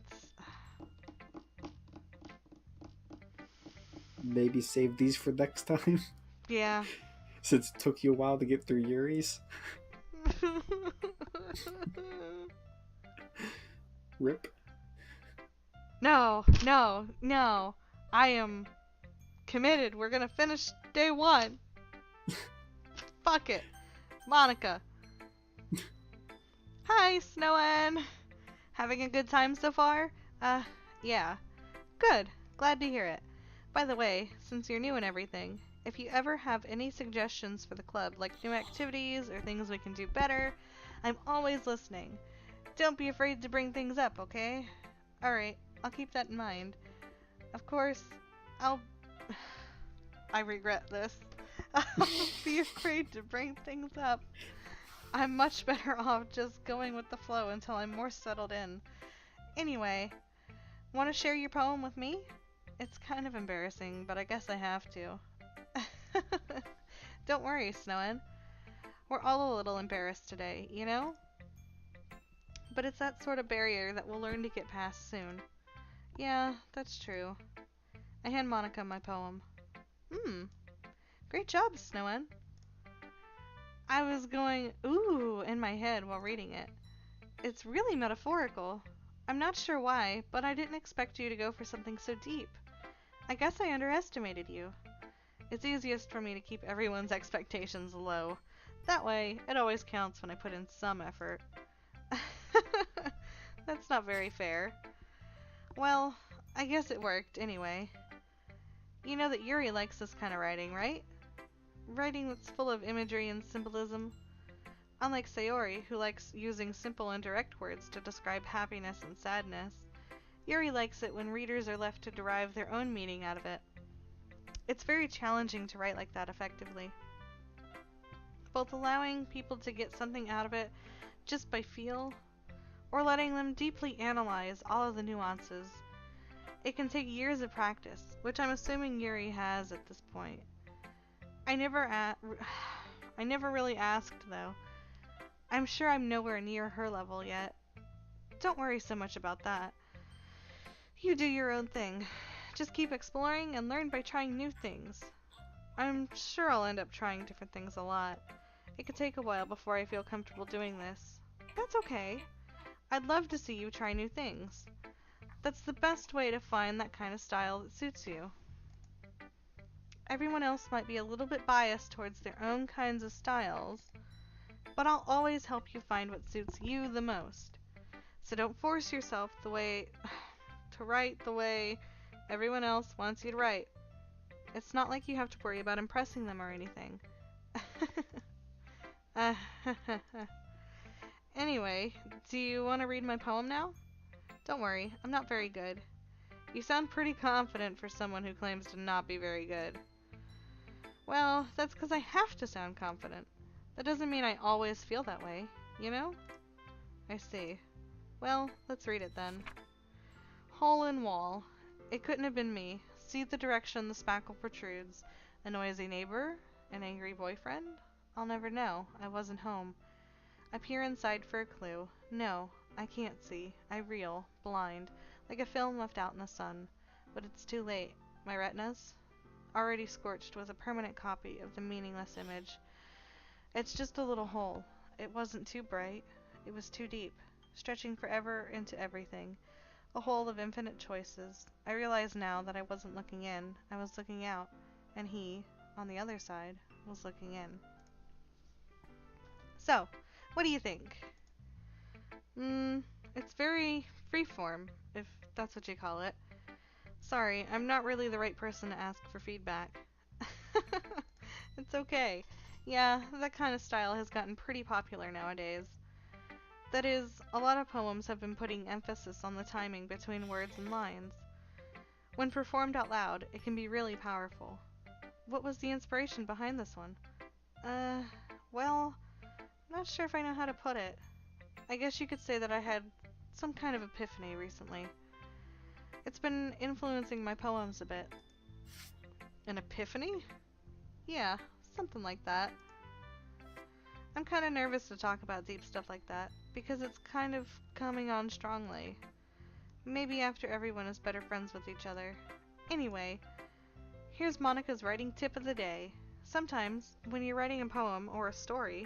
Maybe save these for next time. Yeah. Since it took you a while to get through Yuri's. Rip. No. I am committed. We're gonna finish day one. Fuck it. Monica. Hi, Snowen. Having a good time so far? Yeah. Good. Glad to hear it. By the way, since you're new and everything, if you ever have any suggestions for the club, like new activities or things we can do better, I'm always listening. Don't be afraid to bring things up, okay? Alright, I'll keep that in mind. Of course, I regret this. I'll be afraid to bring things up. I'm much better off just going with the flow until I'm more settled in. Anyway, want to share your poem with me? It's kind of embarrassing, but I guess I have to. Don't worry, Snowen. We're all a little embarrassed today, you know? But it's that sort of barrier that we'll learn to get past soon. Yeah, that's true. I hand Monica my poem. Great job, Snowen. I was going, ooh, in my head while reading it. It's really metaphorical. I'm not sure why, but I didn't expect you to go for something so deep. I guess I underestimated you. It's easiest for me to keep everyone's expectations low. That way, it always counts when I put in some effort. That's not very fair. Well, I guess it worked anyway. You know that Yuri likes this kind of writing, right? Writing that's full of imagery and symbolism. Unlike Sayori, who likes using simple and direct words to describe happiness and sadness, Yuri likes it when readers are left to derive their own meaning out of it. It's very challenging to write like that effectively. Both allowing people to get something out of it just by feel, or letting them deeply analyze all of the nuances. It can take years of practice, which I'm assuming Yuri has at this point. I never really asked, though. I'm sure I'm nowhere near her level yet. Don't worry so much about that. You do your own thing. Just keep exploring and learn by trying new things. I'm sure I'll end up trying different things a lot. It could take a while before I feel comfortable doing this. That's okay. I'd love to see you try new things. That's the best way to find that kind of style that suits you. Everyone else might be a little bit biased towards their own kinds of styles, but I'll always help you find what suits you the most. So don't force yourself to write the way everyone else wants you to write. It's not like you have to worry about impressing them or anything. Anyway, do you want to read my poem now? Don't worry, I'm not very good. You sound pretty confident for someone who claims to not be very good. Well, that's because I have to sound confident. That doesn't mean I always feel that way, you know? I see. Well, let's read it then. Hole in wall. It couldn't have been me. See the direction the spackle protrudes. A noisy neighbor? An angry boyfriend? I'll never know. I wasn't home. I peer inside for a clue. No, I can't see. I reel, blind, like a film left out in the sun. But it's too late. My retinas? Already scorched with a permanent copy of the meaningless image. It's just a little hole. It wasn't too bright. It was too deep, stretching forever into everything. A hole of infinite choices. I realize now that I wasn't looking in. I was looking out. And he, on the other side, was looking in. So, what do you think? It's very freeform, if that's what you call it. Sorry, I'm not really the right person to ask for feedback. It's okay. Yeah, that kind of style has gotten pretty popular nowadays. That is, a lot of poems have been putting emphasis on the timing between words and lines. When performed out loud, it can be really powerful. What was the inspiration behind this one? Well, I'm not sure if I know how to put it. I guess you could say that I had some kind of epiphany recently. It's been influencing my poems a bit. An epiphany? Yeah, something like that. I'm kind of nervous to talk about deep stuff like that, because it's kind of coming on strongly. Maybe after everyone is better friends with each other. Anyway, here's Monica's writing tip of the day. Sometimes, when you're writing a poem or a story,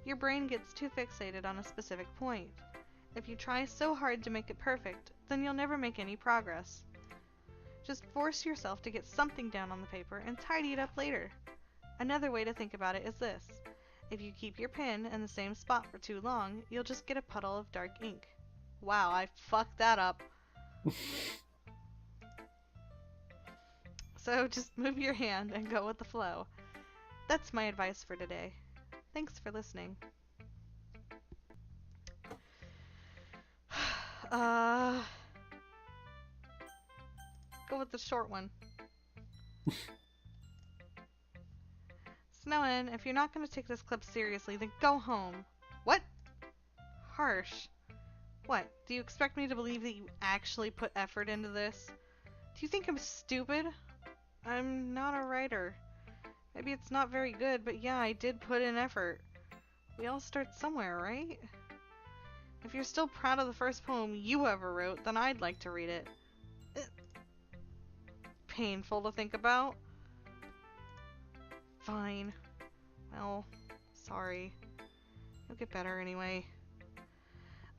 your brain gets too fixated on a specific point. If you try so hard to make it perfect, then you'll never make any progress. Just force yourself to get something down on the paper and tidy it up later. Another way to think about it is this. If you keep your pen in the same spot for too long, you'll just get a puddle of dark ink. Wow, I fucked that up. So just move your hand and go with the flow. That's my advice for today. Thanks for listening. Go with the short one. Snowin, if you're not going to take this clip seriously, then go home. What? Harsh. What? Do you expect me to believe that you actually put effort into this? Do you think I'm stupid? I'm not a writer. Maybe it's not very good, but yeah, I did put in effort. We all start somewhere, right? If you're still proud of the first poem you ever wrote, then I'd like to read it. Painful to think about. Fine. Well, sorry. You'll get better anyway.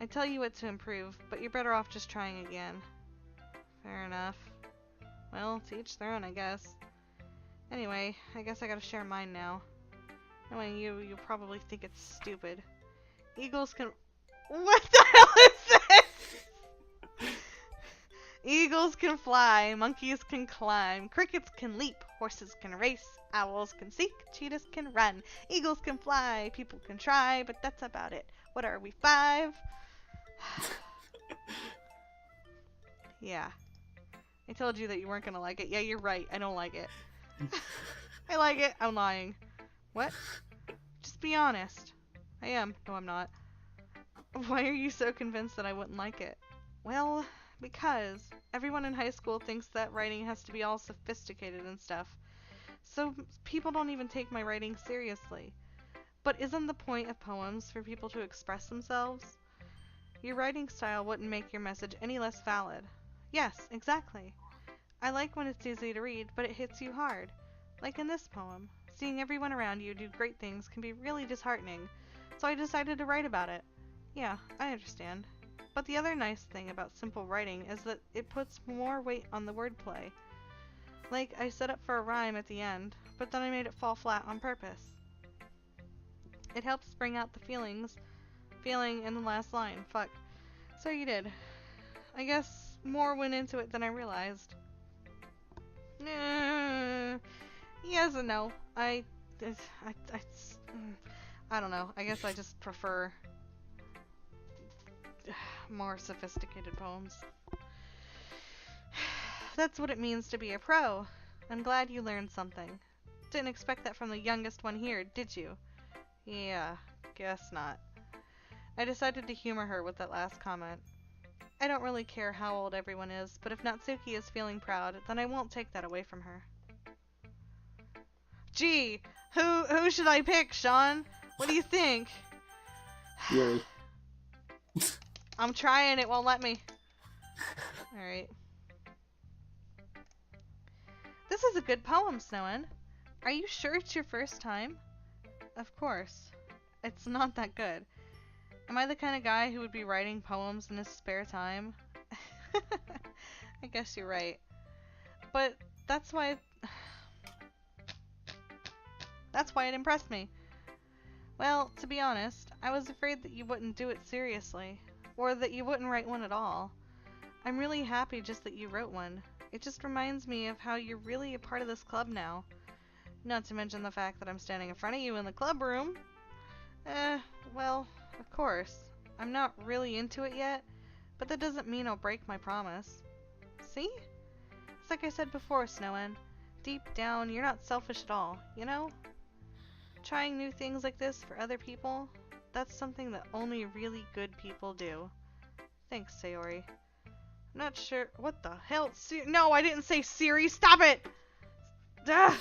I tell you what to improve, but you're better off just trying again. Fair enough. Well, to each their own, I guess. Anyway, I guess I gotta share mine now. Knowing you'll probably think it's stupid. Eagles can... What the hell is this? Eagles can fly, monkeys can climb, crickets can leap, horses can race, owls can seek, cheetahs can run, eagles can fly, people can try, but that's about it. What are we, 5? Yeah. I told you that you weren't gonna like it. Yeah, you're right. I don't like it. I like it. I'm lying. What? Just be honest. I am. No, I'm not. Why are you so convinced that I wouldn't like it? Well, because everyone in high school thinks that writing has to be all sophisticated and stuff. So people don't even take my writing seriously. But isn't the point of poems for people to express themselves? Your writing style wouldn't make your message any less valid. Yes, exactly. I like when it's easy to read, but it hits you hard. Like in this poem. Seeing everyone around you do great things can be really disheartening, so I decided to write about it. Yeah, I understand. But the other nice thing about simple writing is that it puts more weight on the wordplay. Like, I set up for a rhyme at the end, but then I made it fall flat on purpose. It helps bring out the feeling in the last line. Fuck. So you did. I guess more went into it than I realized. Yes and no. I don't know. I guess I just prefer more sophisticated poems. That's what it means to be a pro. I'm glad you learned something. Didn't expect that from the youngest one here, did you? Yeah, guess not. I decided to humor her with that last comment. I don't really care how old everyone is, but if Natsuki is feeling proud, then I won't take that away from her. Gee, who should I pick, Sean? What do you think? Yuri. I'm trying, it won't let me. Alright. This is a good poem, Snowen. Are you sure it's your first time? Of course. It's not that good. Am I the kind of guy who would be writing poems in his spare time? I guess you're right. But that's why it impressed me. Well, to be honest, I was afraid that you wouldn't do it seriously, or that you wouldn't write one at all. I'm really happy just that you wrote one. It just reminds me of how you're really a part of this club now. Not to mention the fact that I'm standing in front of you in the club room. Well, of course. I'm not really into it yet, but that doesn't mean I'll break my promise. See? It's like I said before, Snowen. Deep down, you're not selfish at all, you know? Trying new things like this for other people, that's something that only really good people do. Thanks, Sayori. I'm not sure. What the hell? No, I didn't say Siri. Stop it! Ugh!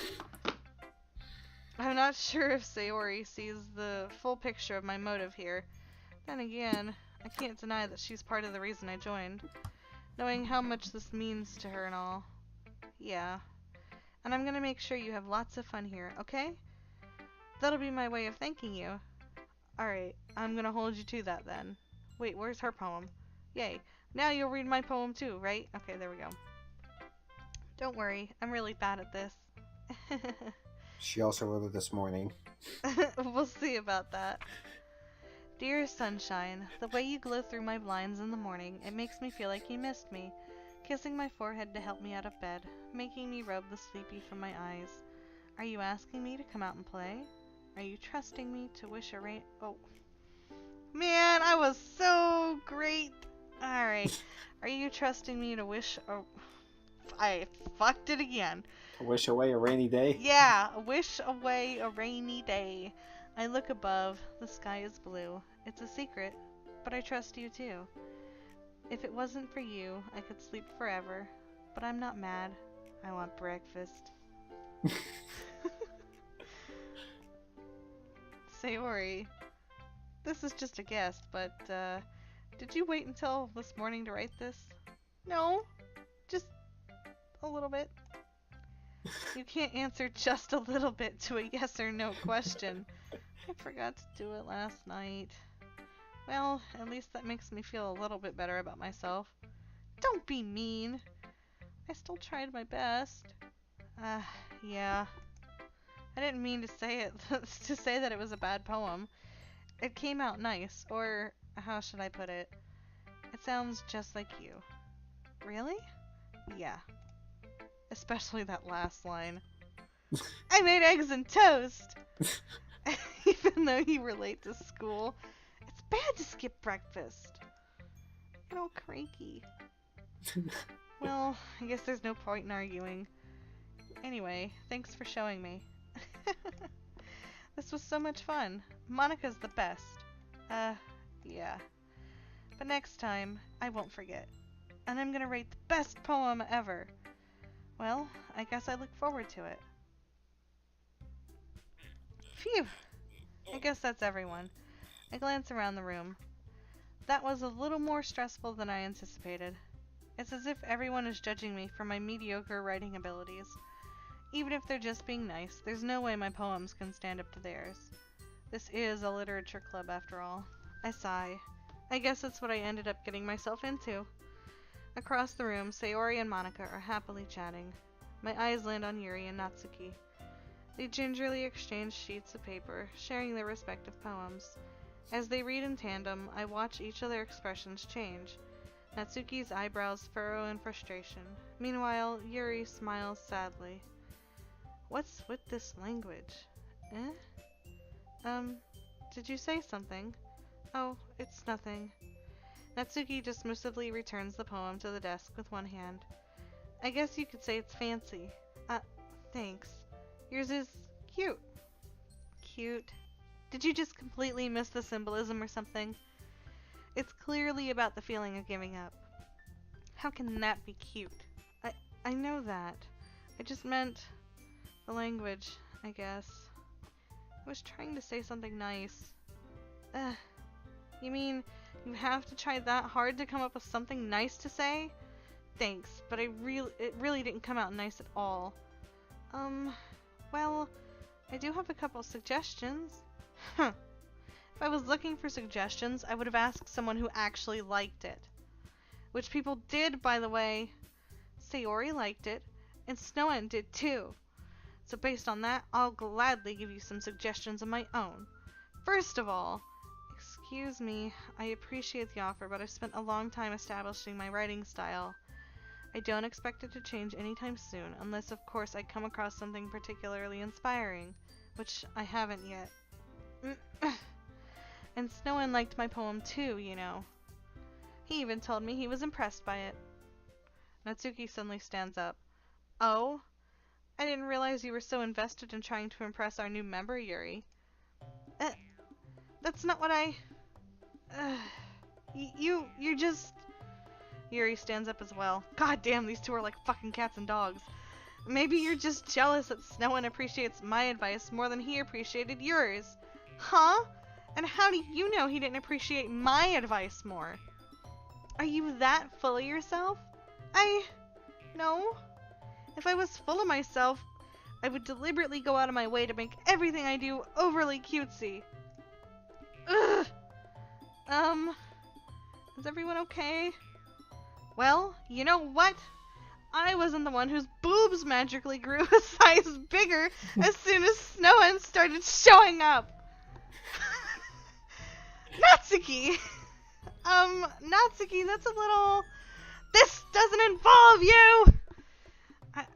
I'm not sure if Sayori sees the full picture of my motive here. Then again, I can't deny that she's part of the reason I joined. Knowing how much this means to her and all. Yeah. And I'm gonna make sure you have lots of fun here, okay? That'll be my way of thanking you. Alright, I'm gonna hold you to that then. Wait, where's her poem? Yay. Now you'll read my poem too, right? Okay, there we go. Don't worry, I'm really bad at this. She also wrote it this morning. We'll see about that. Dear sunshine, the way you glow through my blinds in the morning, it makes me feel like you missed me. Kissing my forehead to help me out of bed, making me rub the sleepy from my eyes. Are you asking me to come out and play? Are you trusting me to wish a rain... Oh. Man, I was so great. Alright. Are you trusting me to wish a... I fucked it again. Wish away a rainy day? Yeah, wish away a rainy day. I look above, the sky is blue. It's a secret, but I trust you too. If it wasn't for you, I could sleep forever. But I'm not mad. I want breakfast. Sayori, this is just a guess, but did you wait until this morning to write this? No, just a little bit. You can't answer just a little bit to a yes or no question. I forgot to do it last night. Well, at least that makes me feel a little bit better about myself. Don't be mean. I still tried my best. Yeah. I didn't mean to say it to say that it was a bad poem. It came out nice, or how should I put it? It sounds just like you. Really? Yeah. Especially that last line. I made eggs and toast! Even though you were late to school, it's bad to skip breakfast. Get all cranky. Well, I guess there's no point in arguing. Anyway, thanks for showing me. This was so much fun. Monica's the best. Yeah. But next time, I won't forget. And I'm gonna write the best poem ever. Well, I guess I look forward to it. Phew! I guess that's everyone. I glance around the room. That was a little more stressful than I anticipated. It's as if everyone is judging me for my mediocre writing abilities. Even if they're just being nice, there's no way my poems can stand up to theirs. This is a literature club after all. I sigh. I guess that's what I ended up getting myself into. Across the room, Sayori and Monica are happily chatting. My eyes land on Yuri and Natsuki. They gingerly exchange sheets of paper, sharing their respective poems. As they read in tandem, I watch each of their expressions change. Natsuki's eyebrows furrow in frustration. Meanwhile, Yuri smiles sadly. What's with this language? Did you say something? Oh, it's nothing. Natsuki dismissively returns the poem to the desk with one hand. I guess you could say it's fancy. Thanks. Yours is cute. Cute. Did you just completely miss the symbolism or something? It's clearly about the feeling of giving up. How can that be cute? I know that. I just meant the language, I guess. I was trying to say something nice. You mean you have to try that hard to come up with something nice to say? Thanks, but it really didn't come out nice at all. Well, I do have a couple suggestions. If I was looking for suggestions, I would have asked someone who actually liked it. Which people did, by the way. Sayori liked it, and Snowen did too. So based on that, I'll gladly give you some suggestions of my own. First of all, excuse me, I appreciate the offer, but I've spent a long time establishing my writing style. I don't expect it to change anytime soon, unless of course I come across something particularly inspiring, which I haven't yet. And Snowen liked my poem too, you know. He even told me he was impressed by it. Natsuki suddenly stands up. Oh? I didn't realize you were so invested in trying to impress our new member, Yuri. That's not what I... You're just... Yuri stands up as well. God damn, these two are like fucking cats and dogs. Maybe you're just jealous that Snowen appreciates my advice more than he appreciated yours. Huh? And how do you know he didn't appreciate my advice more? Are you that full of yourself? No. If I was full of myself, I would deliberately go out of my way to make everything I do overly cutesy. Ugh. Is everyone okay? Well, you know what? I wasn't the one whose boobs magically grew a size bigger as soon as Snowen started showing up. Natsuki! Natsuki, that's a little... This doesn't involve you!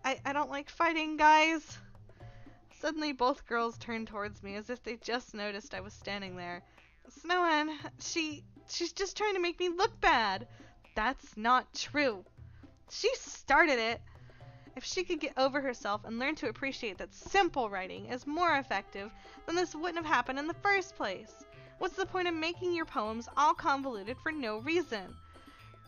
I don't like fighting, guys. Suddenly, both girls turned towards me as if they just noticed I was standing there. Snowen, she's just trying to make me look bad. That's not true. She started it. If she could get over herself and learn to appreciate that simple writing is more effective, then this wouldn't have happened in the first place. What's the point of making your poems all convoluted for no reason?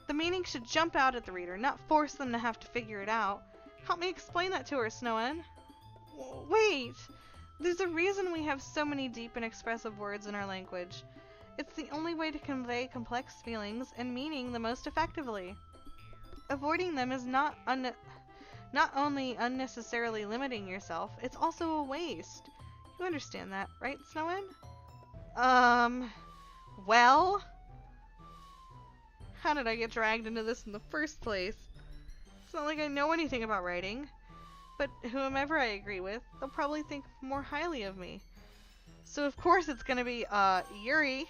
The meaning should jump out at the reader, not force them to have to figure it out. Help me explain that to her, Snowen. Wait! There's a reason we have so many deep and expressive words in our language. It's the only way to convey complex feelings and meaning the most effectively. Avoiding them is not only unnecessarily limiting yourself, it's also a waste. You understand that, right, Snowen? Well? How did I get dragged into this in the first place? It's not like I know anything about writing. But whomever I agree with, they'll probably think more highly of me. So of course it's gonna be, Yuri.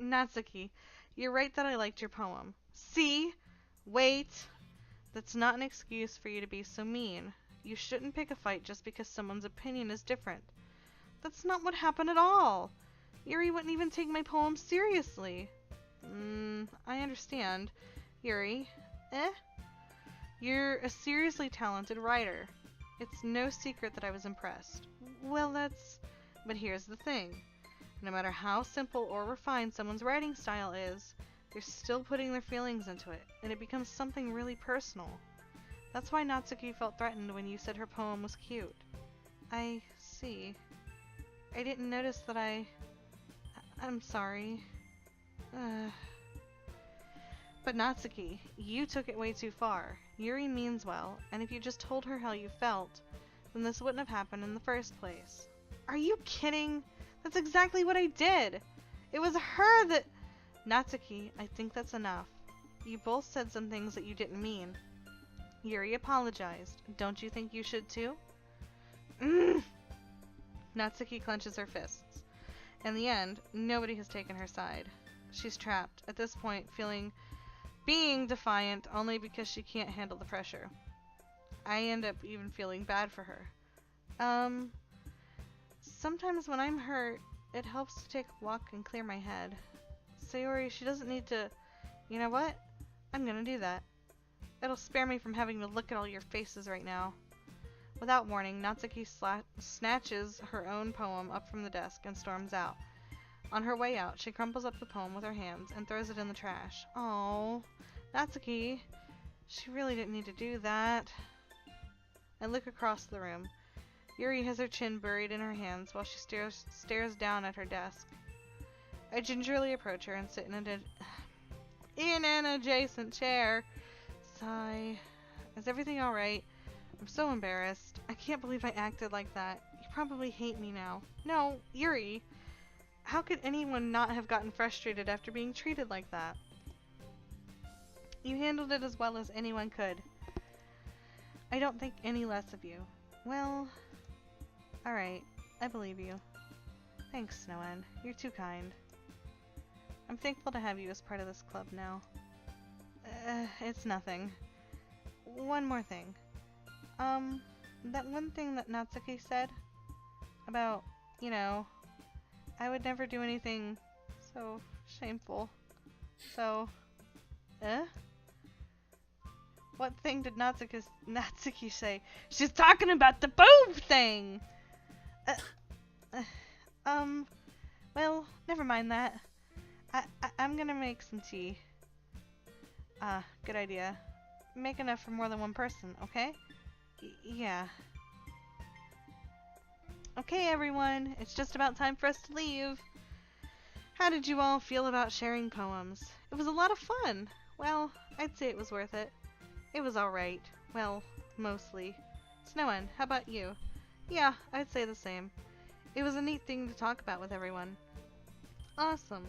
Natsuki, you're right that I liked your poem. See? Wait! That's not an excuse for you to be so mean. You shouldn't pick a fight just because someone's opinion is different. That's not what happened at all. Yuri wouldn't even take my poem seriously. I understand. Yuri, You're a seriously talented writer. It's no secret that I was impressed. Well, but here's the thing. No matter how simple or refined someone's writing style is, they're still putting their feelings into it, and it becomes something really personal. That's why Natsuki felt threatened when you said her poem was cute. I see. I didn't notice that I'm sorry. But Natsuki, you took it way too far. Yuri means well, and if you just told her how you felt, then this wouldn't have happened in the first place. Are you kidding? That's exactly what I did! It was her that... Natsuki, I think that's enough. You both said some things that you didn't mean. Yuri apologized. Don't you think you should too? Natsuki clenches her fists. In the end, nobody has taken her side. She's trapped, at this point being defiant only because she can't handle the pressure. I end up even feeling bad for her. Sometimes when I'm hurt, it helps to take a walk and clear my head. Sayori, she doesn't need to... You know what? I'm gonna do that. It'll spare me from having to look at all your faces right now. Without warning, Natsuki snatches her own poem up from the desk and storms out. On her way out, she crumples up the poem with her hands and throws it in the trash. Oh, Natsuki, she really didn't need to do that. I look across the room. Yuri has her chin buried in her hands while she stares down at her desk. I gingerly approach her and sit in an adjacent chair. Sigh. Is everything alright? I'm so embarrassed. I can't believe I acted like that. You probably hate me now. No, Yuri. How could anyone not have gotten frustrated after being treated like that? You handled it as well as anyone could. I don't think any less of you. Well, alright. I believe you. Thanks, Snowen. You're too kind. I'm thankful to have you as part of this club now. It's nothing. One more thing. That one thing that Natsuki said about, I would never do anything so shameful. So, What thing did Natsuki say? She's talking about the boob thing! Well, never mind that. I'm gonna make some tea. Good idea. Make enough for more than one person, okay? Yeah. Okay, everyone, it's just about time for us to leave. How did you all feel about sharing poems? It was a lot of fun. Well, I'd say it was worth it. It was alright. Well, mostly. Snowen, how about you? Yeah, I'd say the same. It was a neat thing to talk about with everyone. Awesome.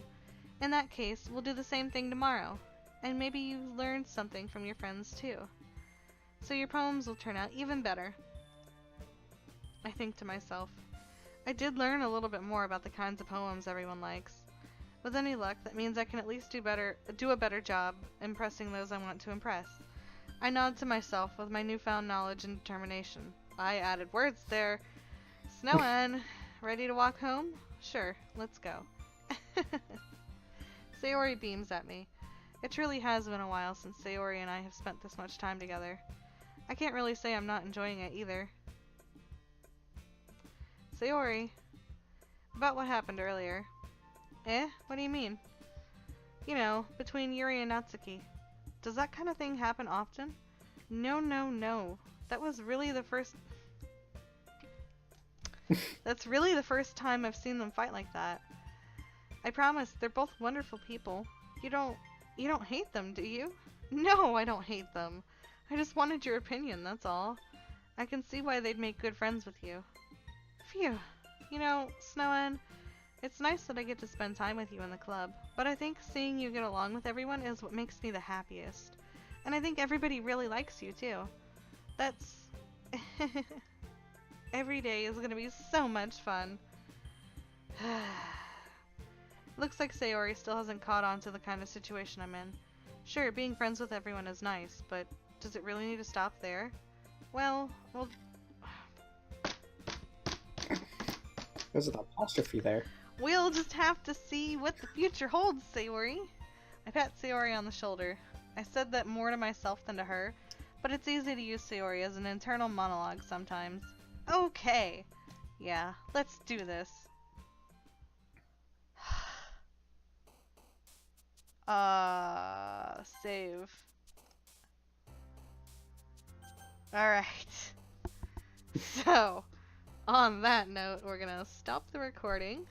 In that case, we'll do the same thing tomorrow. And maybe you learned something from your friends too. So your poems will turn out even better. I think to myself, I did learn a little bit more about the kinds of poems everyone likes. With any luck, that means I can at least do a better job impressing those I want to impress. I nod to myself with my newfound knowledge and determination. I added words there. Snowen, ready to walk home? Sure, let's go. Sayori beams at me. It truly has been a while since Sayori and I have spent this much time together. I can't really say I'm not enjoying it either. Sayori, about what happened earlier. What do you mean? Between Yuri and Natsuki. Does that kind of thing happen often? No. That was really the first... That's really the first time I've seen them fight like that. I promise, they're both wonderful people. You don't hate them, do you? No, I don't hate them. I just wanted your opinion, that's all. I can see why they'd make good friends with you. Phew. Snowen, it's nice that I get to spend time with you in the club, but I think seeing you get along with everyone is what makes me the happiest. And I think everybody really likes you, too. That's... Every day is gonna be so much fun. Looks like Sayori still hasn't caught on to the kind of situation I'm in. Sure, being friends with everyone is nice, but does it really need to stop there? Well, There's an apostrophe there. we'll just have to see what the future holds, Sayori. I pat Sayori on the shoulder. I said that more to myself than to her, but it's easy to use Sayori as an internal monologue sometimes. Okay. Yeah, let's do this. Save. Alright. So, on that note, we're gonna stop the recording.